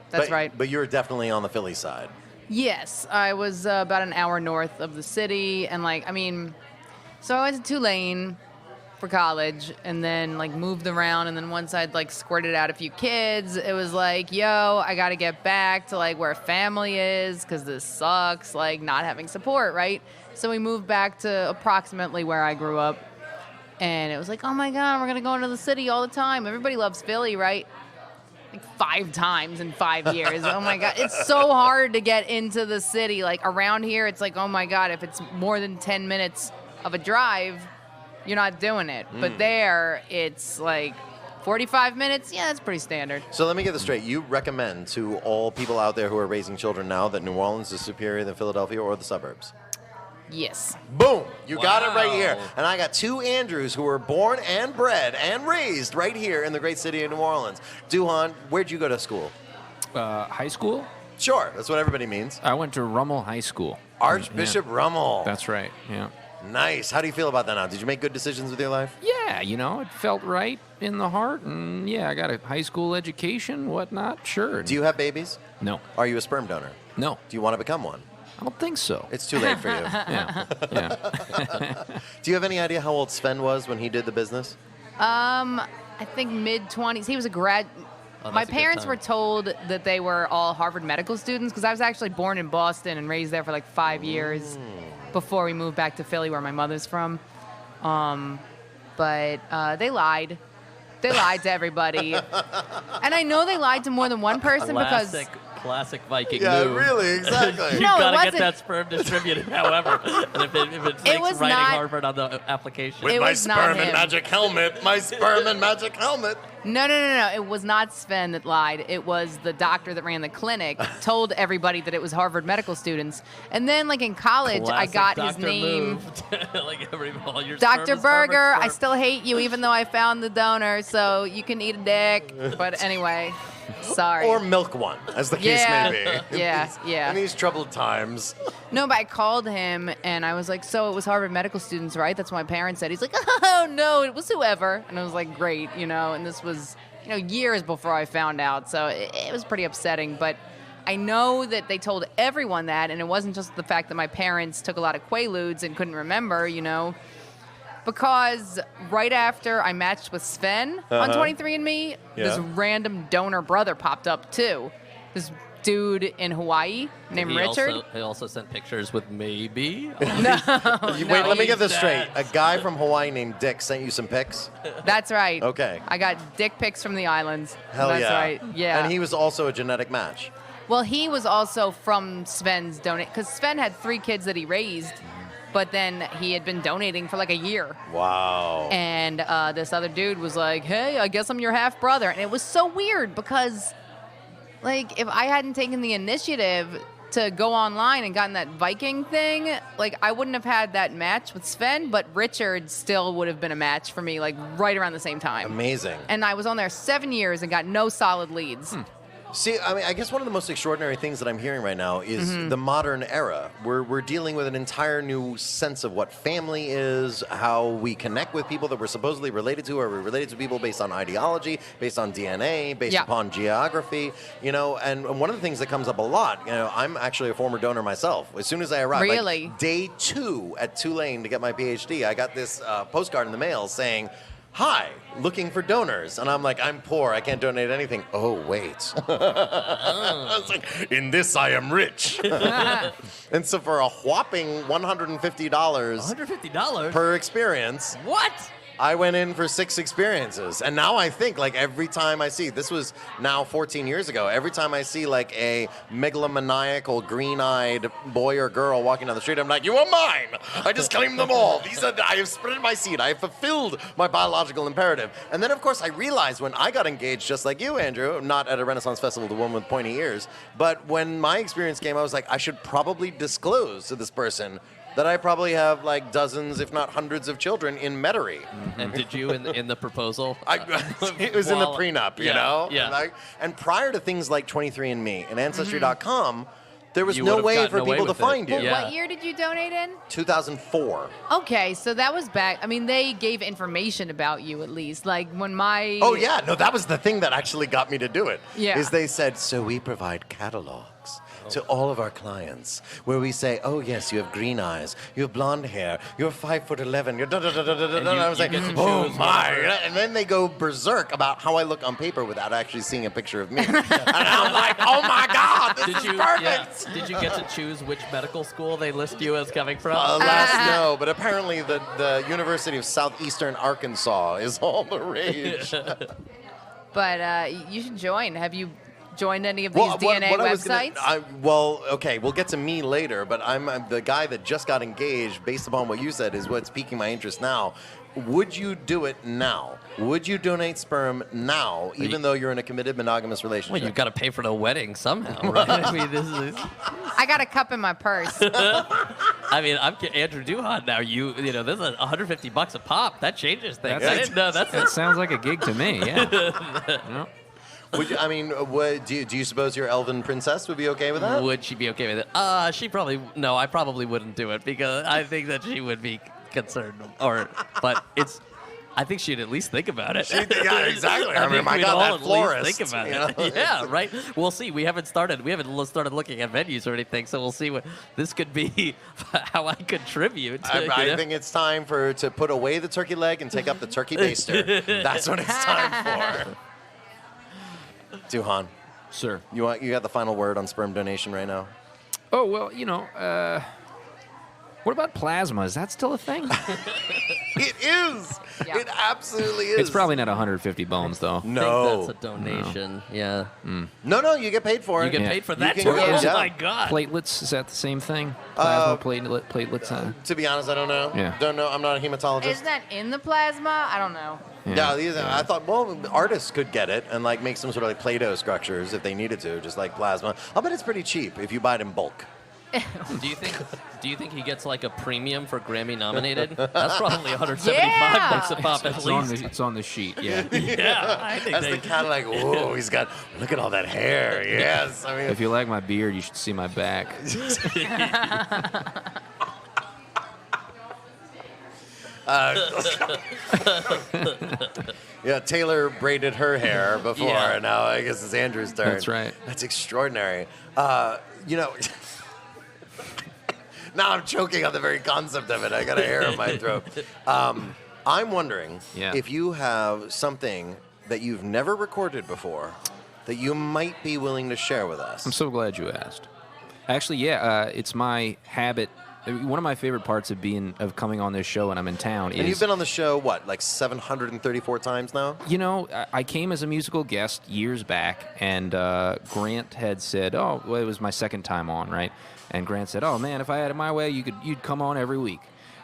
That's right. But you're definitely on the Philly side. Yes, I was about an hour north of the city, and like, I mean, so I went to Tulane for college, and then like moved around, and then once I'd like squirted out a few kids, it was like, yo, I gotta get back to like where family is, because this sucks, like not having support, right? So we moved back to approximately where I grew up, and it was like, oh my God, we're gonna go into the city all the time. Everybody loves Philly, right? Like 5 times in 5 years. Oh my God. It's so hard to get into the city. Like around here, it's like, oh my God, if it's more than 10 minutes of a drive, you're not doing it. But there, it's like 45 minutes. Yeah, that's pretty standard. So let me get this straight. You recommend to all people out there who are raising children now that New Orleans is superior than Philadelphia or the suburbs? Yes. Boom! You got it right here. Wow. And I got 2 Andrews who were born and bred and raised right here in the great city of New Orleans. Duhan, where'd you go to school? High school? Sure, that's what everybody means. I went to Rummel High School. Archbishop Rummel. That's right. Yeah. Nice. How do you feel about that now? Did you make good decisions with your life? Yeah, you know, it felt right in the heart, and yeah, I got a high school education, whatnot. Sure. Do you have babies? No. Are you a sperm donor? No. Do you want to become one? I don't think so. It's too late for you. Yeah. Yeah. Do you have any idea how old Sven was when he did the business? I think mid-20s. He was a grad. Oh, My that's a good parents time. were told that they were all Harvard medical students because I was actually born in Boston and raised there for like 5 years before we moved back to Philly, where my mother's from. But they lied. They lied to everybody. And I know they lied to more than one person because... Classic Viking Yeah, move. really, exactly. You've No, it got to wasn't. get that sperm distributed, however. And if it takes was writing not- Harvard on the application. It was not him. helmet. My sperm and magic helmet. No. It was not Sven that lied. It was the doctor that ran the clinic, told everybody that it was Harvard medical students. And then, like, in college, I Classic got his doctor name. move. Like all your sperm Dr. is Harvard Berger, I sperm. still hate you, even though I found the donor, so you can eat a dick. But anyway, sorry. Or milk one, as the case Yeah. may be. Yeah. In these troubled times. No, but I called him, and I was like, so it was Harvard medical students, right? That's what my parents said. He's like, oh, no, it was whoever. And I was like, great, you know, and this was, you know, years before I found out, so it was pretty upsetting. But I know that they told everyone that, and it wasn't just the fact that my parents took a lot of Quaaludes and couldn't remember, you know, because right after I matched with Sven on 23andMe, this Yeah. random donor brother popped up too. This dude in Hawaii named He Richard. He also sent pictures with maybe. Wait, let me get this he's straight. dead. A guy from Hawaii named Dick sent you some pics? That's right. Okay. I got dick pics from the islands. Hell That's yeah. right. Yeah. And he was also a genetic match. Well, he was also from Sven's donate because Sven had 3 kids that he raised, but then he had been donating for like a year. Wow. And this other dude was like, hey, I guess I'm your half brother. And it was so weird because, like, if I hadn't taken the initiative to go online and gotten that Viking thing, like, I wouldn't have had that match with Sven, but Richard still would have been a match for me, like, right around the same time. Amazing. And I was on there 7 years and got no solid leads. See, I mean, I guess one of the most extraordinary things that I'm hearing right now is the modern era. We're dealing with an entire new sense of what family is, how we connect with people that we're supposedly related to. Are we related to people based on ideology, based on DNA, based upon geography? You know, and one of the things that comes up a lot, you know, I'm actually a former donor myself. As soon as I arrived, Really? like day 2 at Tulane to get my PhD, I got this postcard in the mail saying, "Hi, looking for donors." And I'm like, "I'm poor, I can't donate anything." Oh, wait. I was like, "In this I am rich." And so for a whopping $150 $150 per experience, What? I went in for 6 experiences. And now I think, like, every time I see, this was now 14 years ago, every time I see, like, a megalomaniacal, green-eyed boy or girl walking down the street, I'm like, "You are mine. I just claimed them all. I have spread my seed. I have fulfilled my biological imperative." And then, of course, I realized when I got engaged, just like you, Andrew, not at a Renaissance festival, the woman with pointy ears, but when my experience came, I was like, I should probably disclose to this person that I probably have like dozens, if not hundreds, of children in Metairie. And did you in the proposal? It was in the While- prenup, you Yeah, know? yeah. And prior to things like 23andMe and Ancestry.com, there was You no would've way gotten for away people to with it. find you. Yeah. What year did you donate in? 2004. Okay, so that was back. I mean, they gave information about you at least. Like when my. Oh, yeah. No, that was the thing that actually got me to do it. Yeah. Is they said, so we provide catalogs to all of our clients where we say, "Oh, yes, you have green eyes, you have blonde hair, you're 5'11", you're da-da-da-da-da-da." And And I was you like, get to "Oh, choose my." whatever. And then they go berserk about how I look on paper without actually seeing a picture of me. And I'm like, "Oh, my God, this is perfect." Did you get to choose which medical school they list you as coming from? Alas, no, but apparently the University of Southeastern Arkansas is all the rage. But you should join. Have you joined any of these DNA I was websites? Okay, we'll get to me later, but I'm the guy that just got engaged, based upon what you said, is what's piquing my interest now. Would you do it now? Would you donate sperm now, even though you're in a committed monogamous relationship? Well, you've got to pay for the wedding somehow, right? I mean, this is. I got a cup in my purse. I mean, I'm Andrew Duhon now. You know, this is $150 a pop. That changes things. I didn't know that's. That sounds like a gig to me. Yeah. You know? Would you, I mean, do you suppose your elven princess would be okay with that? Would she be okay with it? She probably no. I probably wouldn't do it because I think that she would be concerned. But it's. I think she'd at least think about it. Yeah, exactly. I mean, think my we'd God, all that at least florist, think about you it. know? Yeah, right. We'll see. We haven't started looking at venues or anything, so we'll see what this could be. How I contribute. I think it's time to put away the turkey leg and take up the turkey baster. That's what it's time for. Duhan, Sir. you got the final word on sperm donation right now? Oh, well, you know, what about plasma? Is that still a thing? It is. Yeah. It absolutely is. It's probably not 150 bones, though. I think no. that's a donation. Yeah. No, you get paid for it. You get Yeah. paid for You that can too. go- Oh yeah. my God. Platelets, is that the same thing? Plasma, platelets? To be honest, I don't know. Yeah. Don't know. I'm not a hematologist. Isn't that in the plasma? I don't know. I thought, well, artists could get it and like make some sort of like Play-Doh structures if they needed to, just like plasma. I'll bet it's pretty cheap if you buy it in bulk. Do you think he gets like a premium for Grammy nominated? That's probably 175 Yeah. bucks a pop at least. It's on the sheet, yeah. Yeah, I think That's the kind of like, whoa, he's got, look at all that hair. Yes. I mean, If you like my beard, you should see my back. yeah, Taylor braided her hair before. Yeah. Now I guess it's Andrew's turn. That's right. That's extraordinary. You know, now I'm choking on the very concept of it. I got a hair in my throat. I'm wondering if you have something that you've never recorded before that you might be willing to share with us. I'm so glad you asked. Actually, it's my habit. One of my favorite parts of coming on this show when I'm in town is... And you've been on the show, what, like 734 times now? You know, I came as a musical guest years back, and Grant had said, it was my second time on, right? And Grant said, oh, man, if I had it my way, you'd come on every week.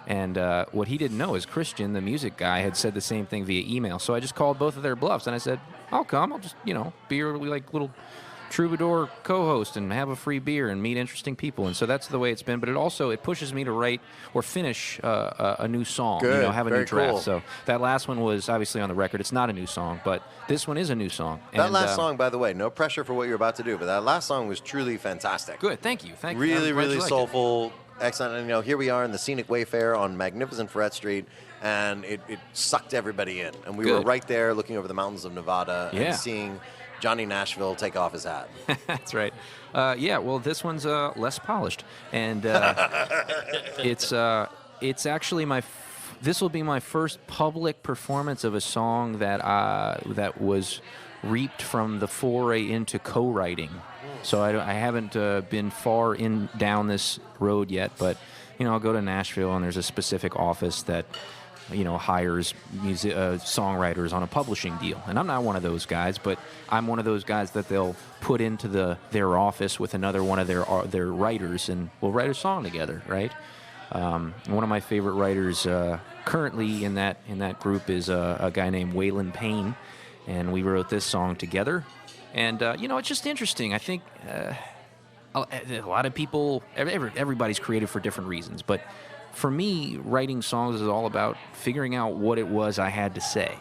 And what he didn't know is Christian, the music guy, had said the same thing via email. So I just called both of their bluffs, and I said, I'll come. I'll just, be your like little troubadour co-host and have a free beer and meet interesting people. And so that's the way it's been. But it pushes me to write or finish a new song. Good. Have a Very new draft. cool. So that last one was obviously on the record. It's not a new song, but this one is a new song. That last song, by the way, no pressure for what you're about to do, but that last song was truly fantastic. Good. Thank you. Thank you. Really, I'm glad you really liked it. soulful, excellent. And, here we are in the scenic Wayfair on magnificent Ferret Street, and it sucked everybody in. And we were Good. right there looking over the mountains of Nevada Yeah. and seeing Johnny Nashville take off his hat. That's right. Well, this one's less polished, and it's actually this will be my first public performance of a song that was reaped from the foray into co-writing. So I haven't been far down this road yet, but I'll go to Nashville, and there's a specific office that hires songwriters on a publishing deal. And I'm not one of those guys, but I'm one of those guys that they'll put into their office with another one of their writers, and we'll write a song together, right? One of my favorite writers currently in that group is a guy named Waylon Payne, and we wrote this song together. And it's just interesting. I think a lot of people, everybody's creative for different reasons, but for me, writing songs is all about figuring out what it was I had to say.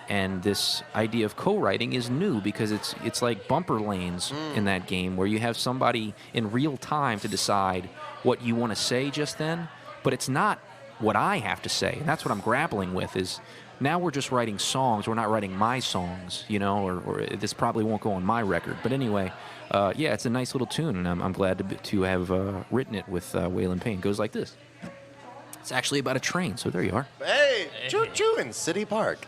And this idea of co-writing is new because it's like bumper lanes in that game where you have somebody in real time to decide what you want to say just then, but it's not what I have to say. And that's what I'm grappling with is now we're just writing songs. We're not writing my songs, or this probably won't go on my record. But anyway, it's a nice little tune, and I'm glad to have written it with Waylon Payne. It goes like this. It's actually about a train, so there you are. Hey, choo-choo in City Park.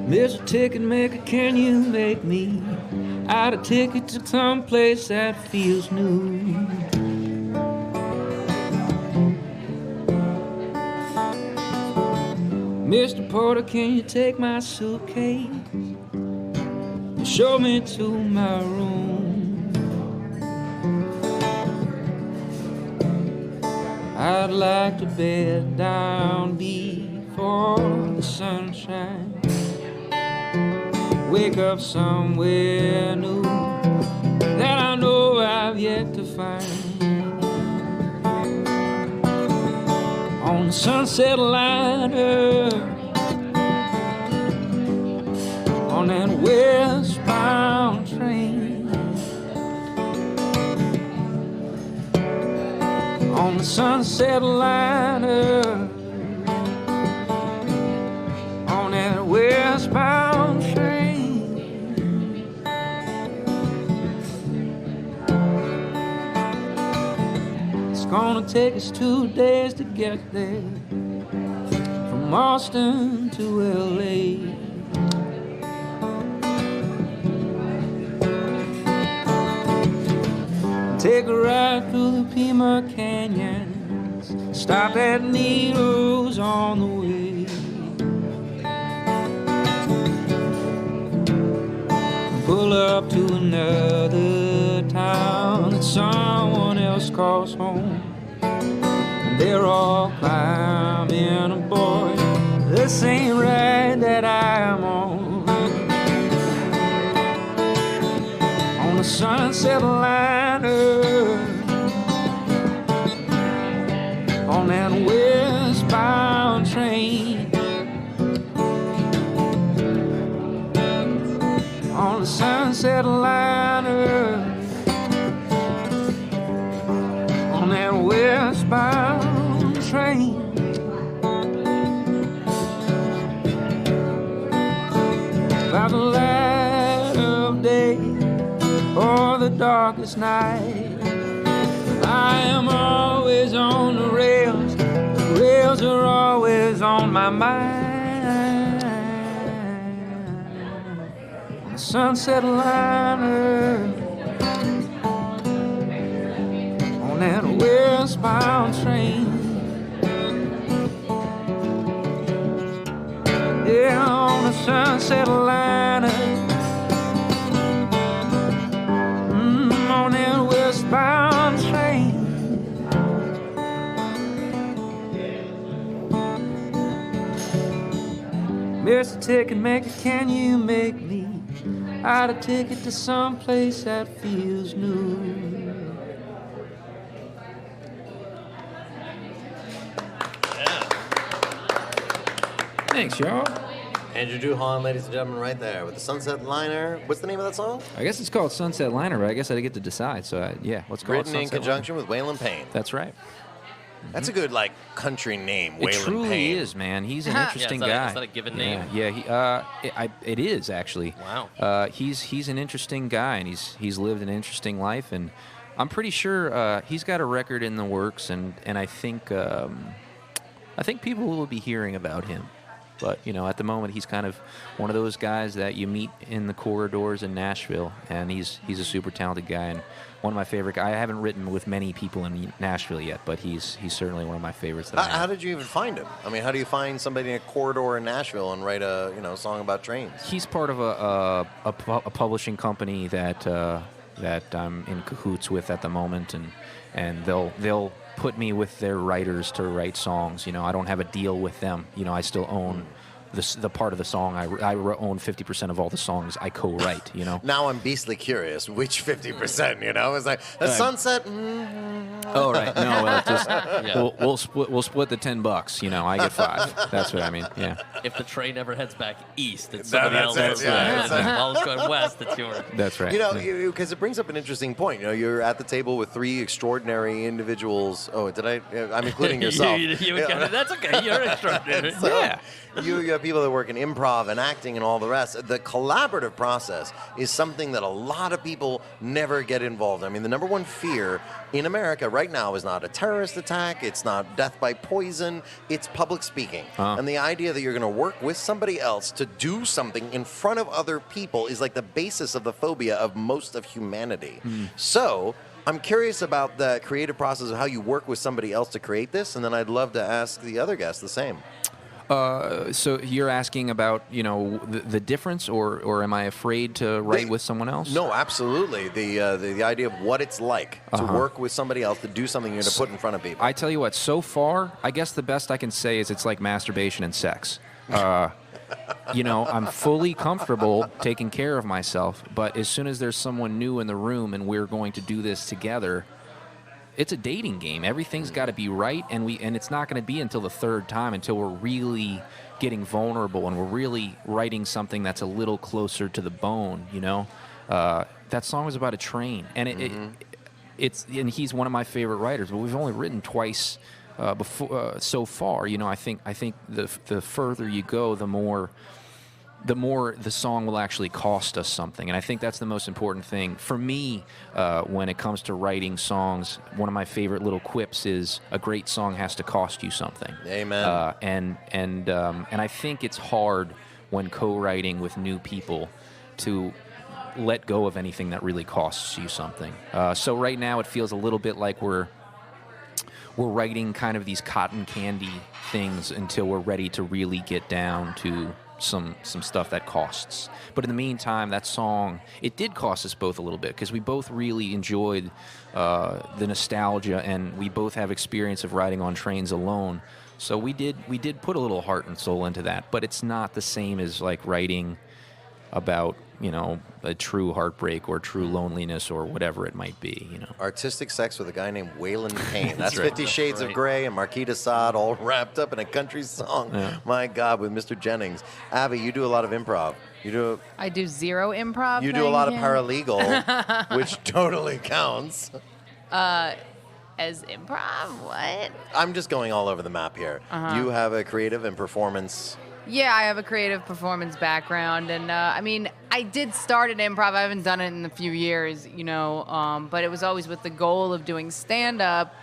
Mr. Ticket Maker, can you make me out a ticket to some place that feels new? Mr. Porter, can you take my suitcase and show me to my room? I'd like to bed down before the sunshine, wake up somewhere new that I know I've yet to find. On the sunset liner, on that westbound train, on the sunset liner, on that westbound train. It's gonna take us 2 days to get there, from Austin to LA. Take a ride through the Pima Canyons, stop at Needles on the way. Pull up to another town that someone else calls home, and they're all climbing aboard the same ride that I am on. On the sunset liner, on that westbound train, on the sunset liner, on that westbound train. By the light of day or the darkest night, I am always on the rails. The rails are always on my mind. On the sunset liner, on that westbound train. Yeah, on the sunset liner. Mr. Ticket Maker, can you make me out a ticket to some place that feels new? Thanks, y'all. Andrew Duhon, ladies and gentlemen, right there with the Sunset Liner. What's the name of that song? I guess it's called Sunset Liner, but I guess I get to decide. So, let's call it Written in Sunset conjunction Liner. with Waylon Payne. That's right. That's a good, like, country name, It Waylon truly Payne. is, man. He's an interesting is guy. that a given Yeah, name? yeah. It is actually. Wow. He's an interesting guy, and he's lived an interesting life, and I'm pretty sure he's got a record in the works, and I think people will be hearing about him. But at the moment, he's kind of one of those guys that you meet in the corridors in Nashville, and he's a super talented guy and one of my favorite. I haven't written with many people in Nashville yet, but he's certainly one of my favorites. That I have. How did you even find him? I mean, how do you find somebody in a corridor in Nashville and write a song about trains? He's part of a publishing company that I'm in cahoots with at the moment, and they'll put me with their writers to write songs. I don't have a deal with them. I still own the part of the song. I own 50% of all the songs I co-write. Now I'm beastly curious. Which 50%? It's like a sunset. Oh right. No, well, just we'll split the $10. I get 5. That's what I mean. Yeah. If the train ever heads back east, it's somebody else's. Yeah. While it's going west, it's yours. That's right. Because it brings up an interesting point. You're at the table with 3 extraordinary individuals. Oh, did I? I'm including yourself. That's okay. You're extraordinary. So, yeah. You have people that work in improv and acting and all the rest. The collaborative process is something that a lot of people never get involved in. I mean, the number one fear in America right now is not a terrorist attack. It's not death by poison. It's public speaking. And the idea that you're going to work with somebody else to do something in front of other people is like the basis of the phobia of most of humanity. So I'm curious about the creative process of how you work with somebody else to create this, and then I'd love to ask the other guests the same. So you're asking about the difference, or am I afraid to write with someone else? No, absolutely. The idea of what it's like to work with somebody else to do something you're going to put in front of people. I tell you what. So far, I guess the best I can say is it's like masturbation and sex. I'm fully comfortable taking care of myself, but as soon as there's someone new in the room and we're going to do this together, it's a dating game. Everything's got to be right, and it's not going to be until the third time until we're really getting vulnerable and we're really writing something that's a little closer to the bone. That song was about a train, and and he's one of my favorite writers. But we've only written twice before so far. I think the further you go, the more the song will actually cost us something. And I think that's the most important thing. For me, when it comes to writing songs, one of my favorite little quips is a great song has to cost you something. Amen. And I think it's hard when co-writing with new people to let go of anything that really costs you something. So right now it feels a little bit like we're writing kind of these cotton candy things until we're ready to really get down to some stuff that costs. But in the meantime, that song, it did cost us both a little bit because we both really enjoyed the nostalgia, and we both have experience of riding on trains alone. So we did put a little heart and soul into that, but it's not the same as like writing about a true heartbreak or true loneliness or whatever it might be. Artistic sex with a guy named Waylon Payne. That's right. 50 Shades of Grey and Marquis de Sade all wrapped up in a country song. Yeah. My God, with Mr. Jennings. Abby, you do a lot of improv. I do zero improv. You do a lot of paralegal, which totally counts. As improv? What? I'm just going all over the map here. You have a creative and performance. Yeah, I have a creative performance background, and I did start in improv. I haven't done it in a few years, but it was always with the goal of doing stand-up.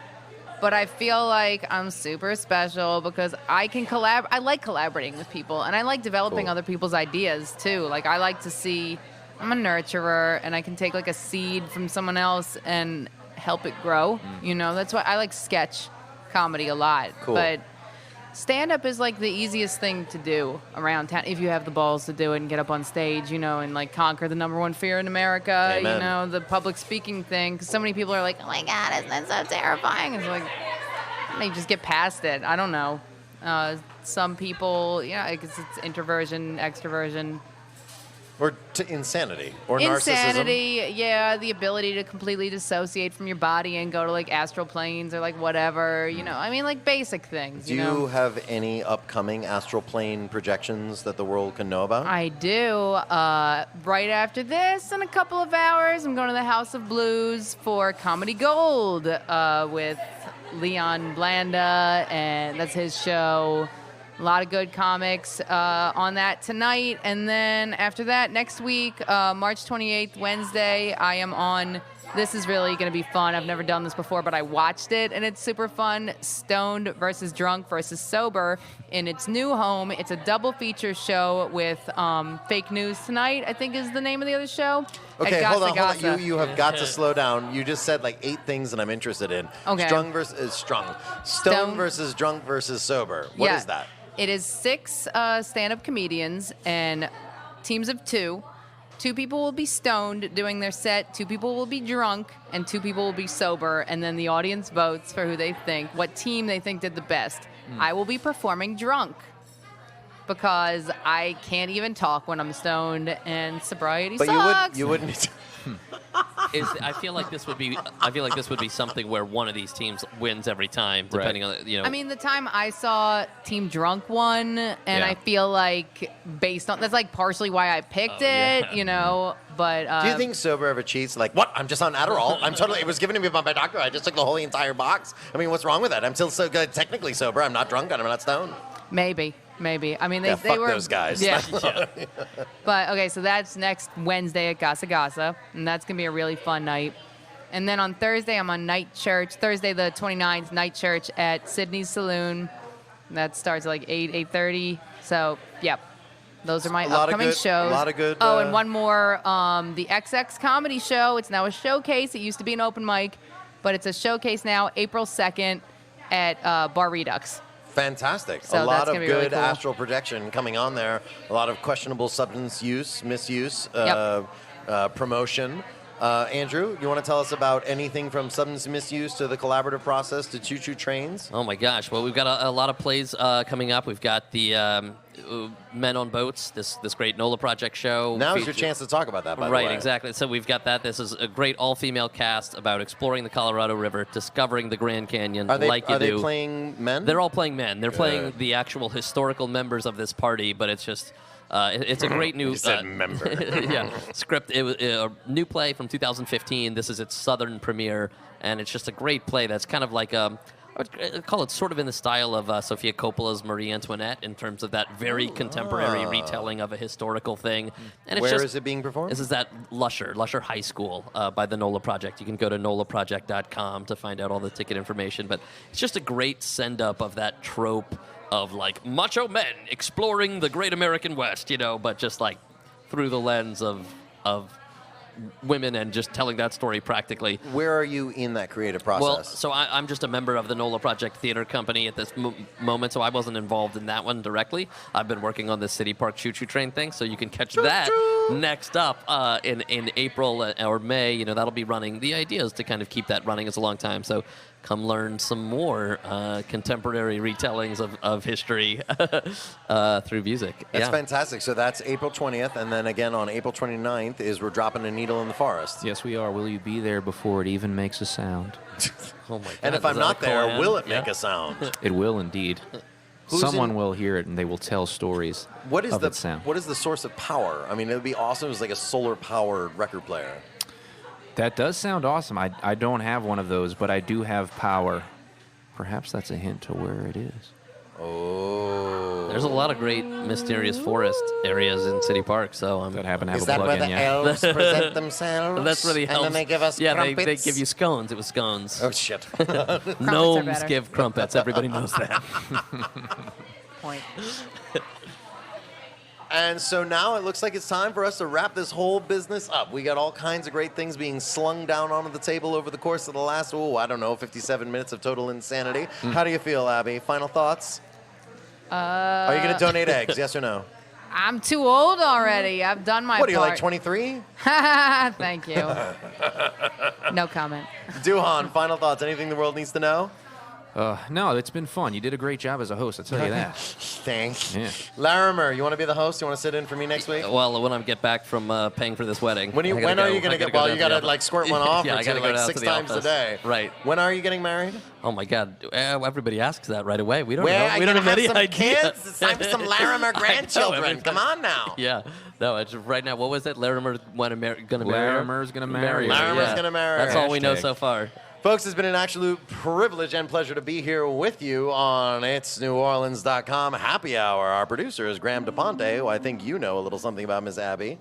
But I feel like I'm super special because I can I like collaborating with people, and I like developing other people's ideas too. Like I like to see, I'm a nurturer, and I can take like a seed from someone else and help it grow. That's why I like sketch comedy a lot. Cool. But stand-up is like the easiest thing to do around town if you have the balls to do it and get up on stage, and like conquer the number one fear in America, Amen. The public speaking thing. Because so many people are like, oh my God, isn't that so terrifying? It's like, they just get past it. I don't know. Some people, I guess it's introversion, extroversion. Or insanity. Or narcissism. Insanity, yeah, the ability to completely dissociate from your body and go to like astral planes or like whatever, like basic things. Do you have any upcoming astral plane projections that the world can know about? I do. Right after this, in a couple of hours, I'm going to the House of Blues for Comedy Gold with Leon Blanda, and that's his show. A lot of good comics on that tonight. And then after that, next week, March 28th, Wednesday, I am on, this is really going to be fun. I've never done this before, but I watched it, and it's super fun. Stoned versus Drunk versus Sober in its new home. It's a double feature show with Fake News Tonight, I think is the name of the other show. Okay, hold on. You have got to slow down. You just said like 8 things that I'm interested in. Okay. Stone versus drunk versus sober. What is that? It is 6 stand-up comedians and teams of 2. 2 people will be stoned doing their set, 2 people will be drunk, and 2 people will be sober, and then the audience votes for who they think, what team they think did the best. I will be performing drunk because I can't even talk when I'm stoned, and sobriety sucks. You wouldn't need to. I feel like this would be something where one of these teams wins every time, depending on I mean, the time I saw Team Drunk won, and I feel like based on that's like partially why I picked it, But do you think sober ever cheats? Like, what? I'm just on Adderall. It was given to me by my doctor. I just took the whole entire box. I mean, what's wrong with that? I'm still so good, technically sober. I'm not drunk and I'm not stoned. Maybe. I mean, they fuck were those guys. Yeah. But okay, so that's next Wednesday at Gasa Gasa, and that's gonna be a really fun night. And then on Thursday, I'm on Night Church. Thursday the 29th, Night Church at Sydney's Saloon. That starts at like 8:30. So, yep. Those are my upcoming shows. A lot of good. Oh, and one more, the XX Comedy Show. It's now a showcase. It used to be an open mic, but it's a showcase now, April 2nd at Bar Redux. Fantastic. So a lot of good really cool. astral projection coming on there. A lot of questionable substance use, misuse, promotion. Andrew, you want to tell us about anything from substance misuse to the collaborative process to choo-choo trains? Oh, my gosh. Well, we've got a lot of plays coming up. We've got the Men on Boats, this great NOLA Project show. Now is your chance to talk about that, by the way. Right, exactly. So we've got that. This is a great all-female cast about exploring the Colorado River, discovering the Grand Canyon Are they playing men? They're all playing men. They're playing the actual historical members of this party, but it's just... it's a great new script. It was a new play from 2015. This is its southern premiere, and it's just a great play that's kind of like I would call it sort of in the style of Sofia Coppola's Marie Antoinette in terms of that very contemporary retelling of a historical thing. And it's Where is it being performed? This is at Lusher High School by the NOLA Project. You can go to nolaproject.com to find out all the ticket information. But it's just a great send-up of that trope of like macho men exploring the great American West, but just like through the lens of women and just telling that story practically. Where are you in that creative process? Well, so I'm just a member of the NOLA Project Theater Company at this moment, so I wasn't involved in that one directly. I've been working on the City Park Choo-Choo Train thing, so you can catch that next up in April or May. That'll be running. The idea is to kind of keep that running as a long time, so come learn some more contemporary retellings of history through music. That's fantastic. So that's April 20th, and then again on April 29th is We're Dropping a Needle in the Forest. Yes, we are. Will you be there before it even makes a sound? Oh my God! And if I'm not there, will it make a sound? It will indeed. Someone will hear it, and they will tell stories of its sound. What is the source of power? I mean, it would be awesome if it was like a solar-powered record player. That does sound awesome. I don't have one of those, but I do have power. Perhaps that's a hint to where it is. Oh. There's a lot of great mysterious forest areas in City Park, so that happen to have is a that where plug-in, the elves present themselves? That's where the elves. And then they give us crumpets? they give you scones. It was scones. Oh, shit. Gnomes give crumpets. Everybody knows that. Point. And so now it looks like it's time for us to wrap this whole business up. We got all kinds of great things being slung down onto the table over the course of the last, 57 minutes of total insanity. How do you feel, Abby? Final thoughts? Are you going to donate eggs, yes or no? I'm too old already. I've done my part. What are you, like 23? Thank you. No comment. Duhan, final thoughts. Anything the world needs to know? No, it's been fun. You did a great job as a host, I'll tell you that. Thanks. Yeah. Larimer, you want to be the host? You want to sit in for me next week? Well, when I get back from paying for this wedding. When are you going to get? Well, you got to like squirt one off Yeah, or I two, gotta go like down 6 to the times a office. day. Right. When are you getting married? Oh my God! Everybody asks that right away. We don't Where know. are We you don't gonna have have any some idea. kids? It's time for some Larimer grandchildren. Come on now. Yeah. No, it's right now. What was it? Larimer going to marry her? Larimer's gonna marry her. Larimer's yeah. gonna marry That's her. all we know Hashtag. so far. Folks, it's been an absolute privilege and pleasure to be here with you on It'sNewOrleans.com Happy Hour. Our producer is Graham DePonte, who I think you know a little something about, Miss Abby.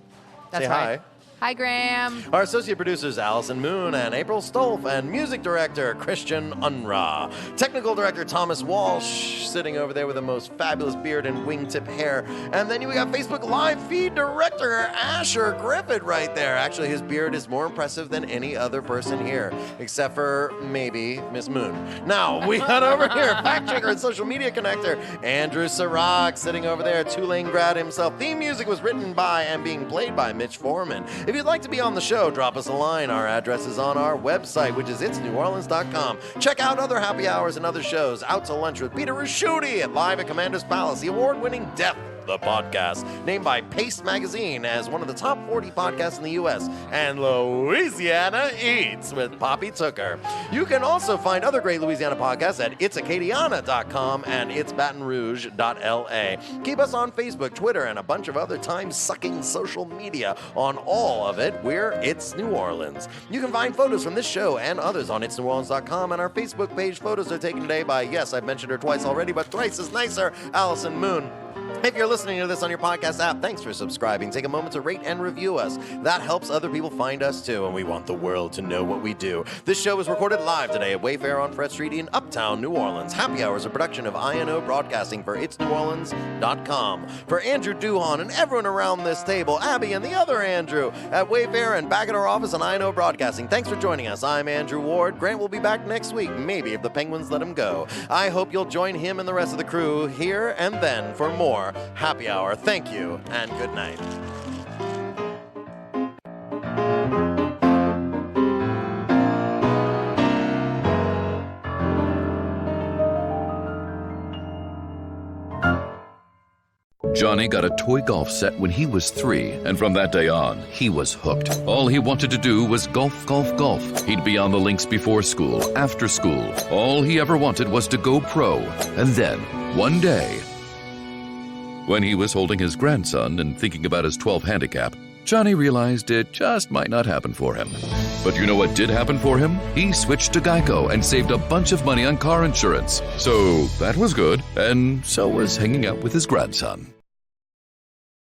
That's Say right. hi. Hi, Graham. Our associate producers, Allison Moon and April Stolf, and music director, Christian Unruh. Technical director, Thomas Walsh, sitting over there with the most fabulous beard and wingtip hair. And then we got Facebook Live feed director, Asher Griffith, right there. Actually, his beard is more impressive than any other person here, except for maybe Miss Moon. Now, we got over here, fact checker and social media connector, Andrew Sirach, sitting over there, Tulane grad himself. Theme music was written by and being played by Mitch Foreman. If you'd like to be on the show, drop us a line. Our address is on our website, which is itsneworleans.com. Check out other happy hours and other shows. Out to Lunch with Peter Raschuti at Live at Commander's Palace, the award-winning Death the Podcast, named by Paste Magazine as one of the top 40 podcasts in the U.S., and Louisiana Eats with Poppy Tooker. You can also find other great Louisiana podcasts at itsacadiana.com and itsbatonrouge.la. Keep us on Facebook, Twitter, and a bunch of other time-sucking social media. On all of it, we're It's New Orleans. You can find photos from this show and others on itsneworleans.com, and our Facebook page photos are taken today by, yes, I've mentioned her twice already, but twice is nicer, Allison Moon. If you're listening to this on your podcast app, thanks for subscribing. Take a moment to rate and review us. That helps other people find us too, and we want the world to know what we do. This show was recorded live today at Wayfair on Fred Street in Uptown, New Orleans. Happy Hour is a production of INO Broadcasting for It'sNewOrleans.com. For Andrew Duhon and everyone around this table, Abby and the other Andrew at Wayfair and back at our office on INO Broadcasting. Thanks for joining us. I'm Andrew Ward. Grant will be back next week, maybe if the Penguins let him go. I hope you'll join him and the rest of the crew here and then for more Happy Hour. Thank you, and good night. Johnny got a toy golf set when he was 3, and from that day on, he was hooked. All he wanted to do was golf, golf, golf. He'd be on the links before school, after school. All he ever wanted was to go pro. And then, one day, when he was holding his grandson and thinking about his 12 handicap, Johnny realized it just might not happen for him. But you know what did happen for him? He switched to Geico and saved a bunch of money on car insurance. So that was good, and so was hanging out with his grandson.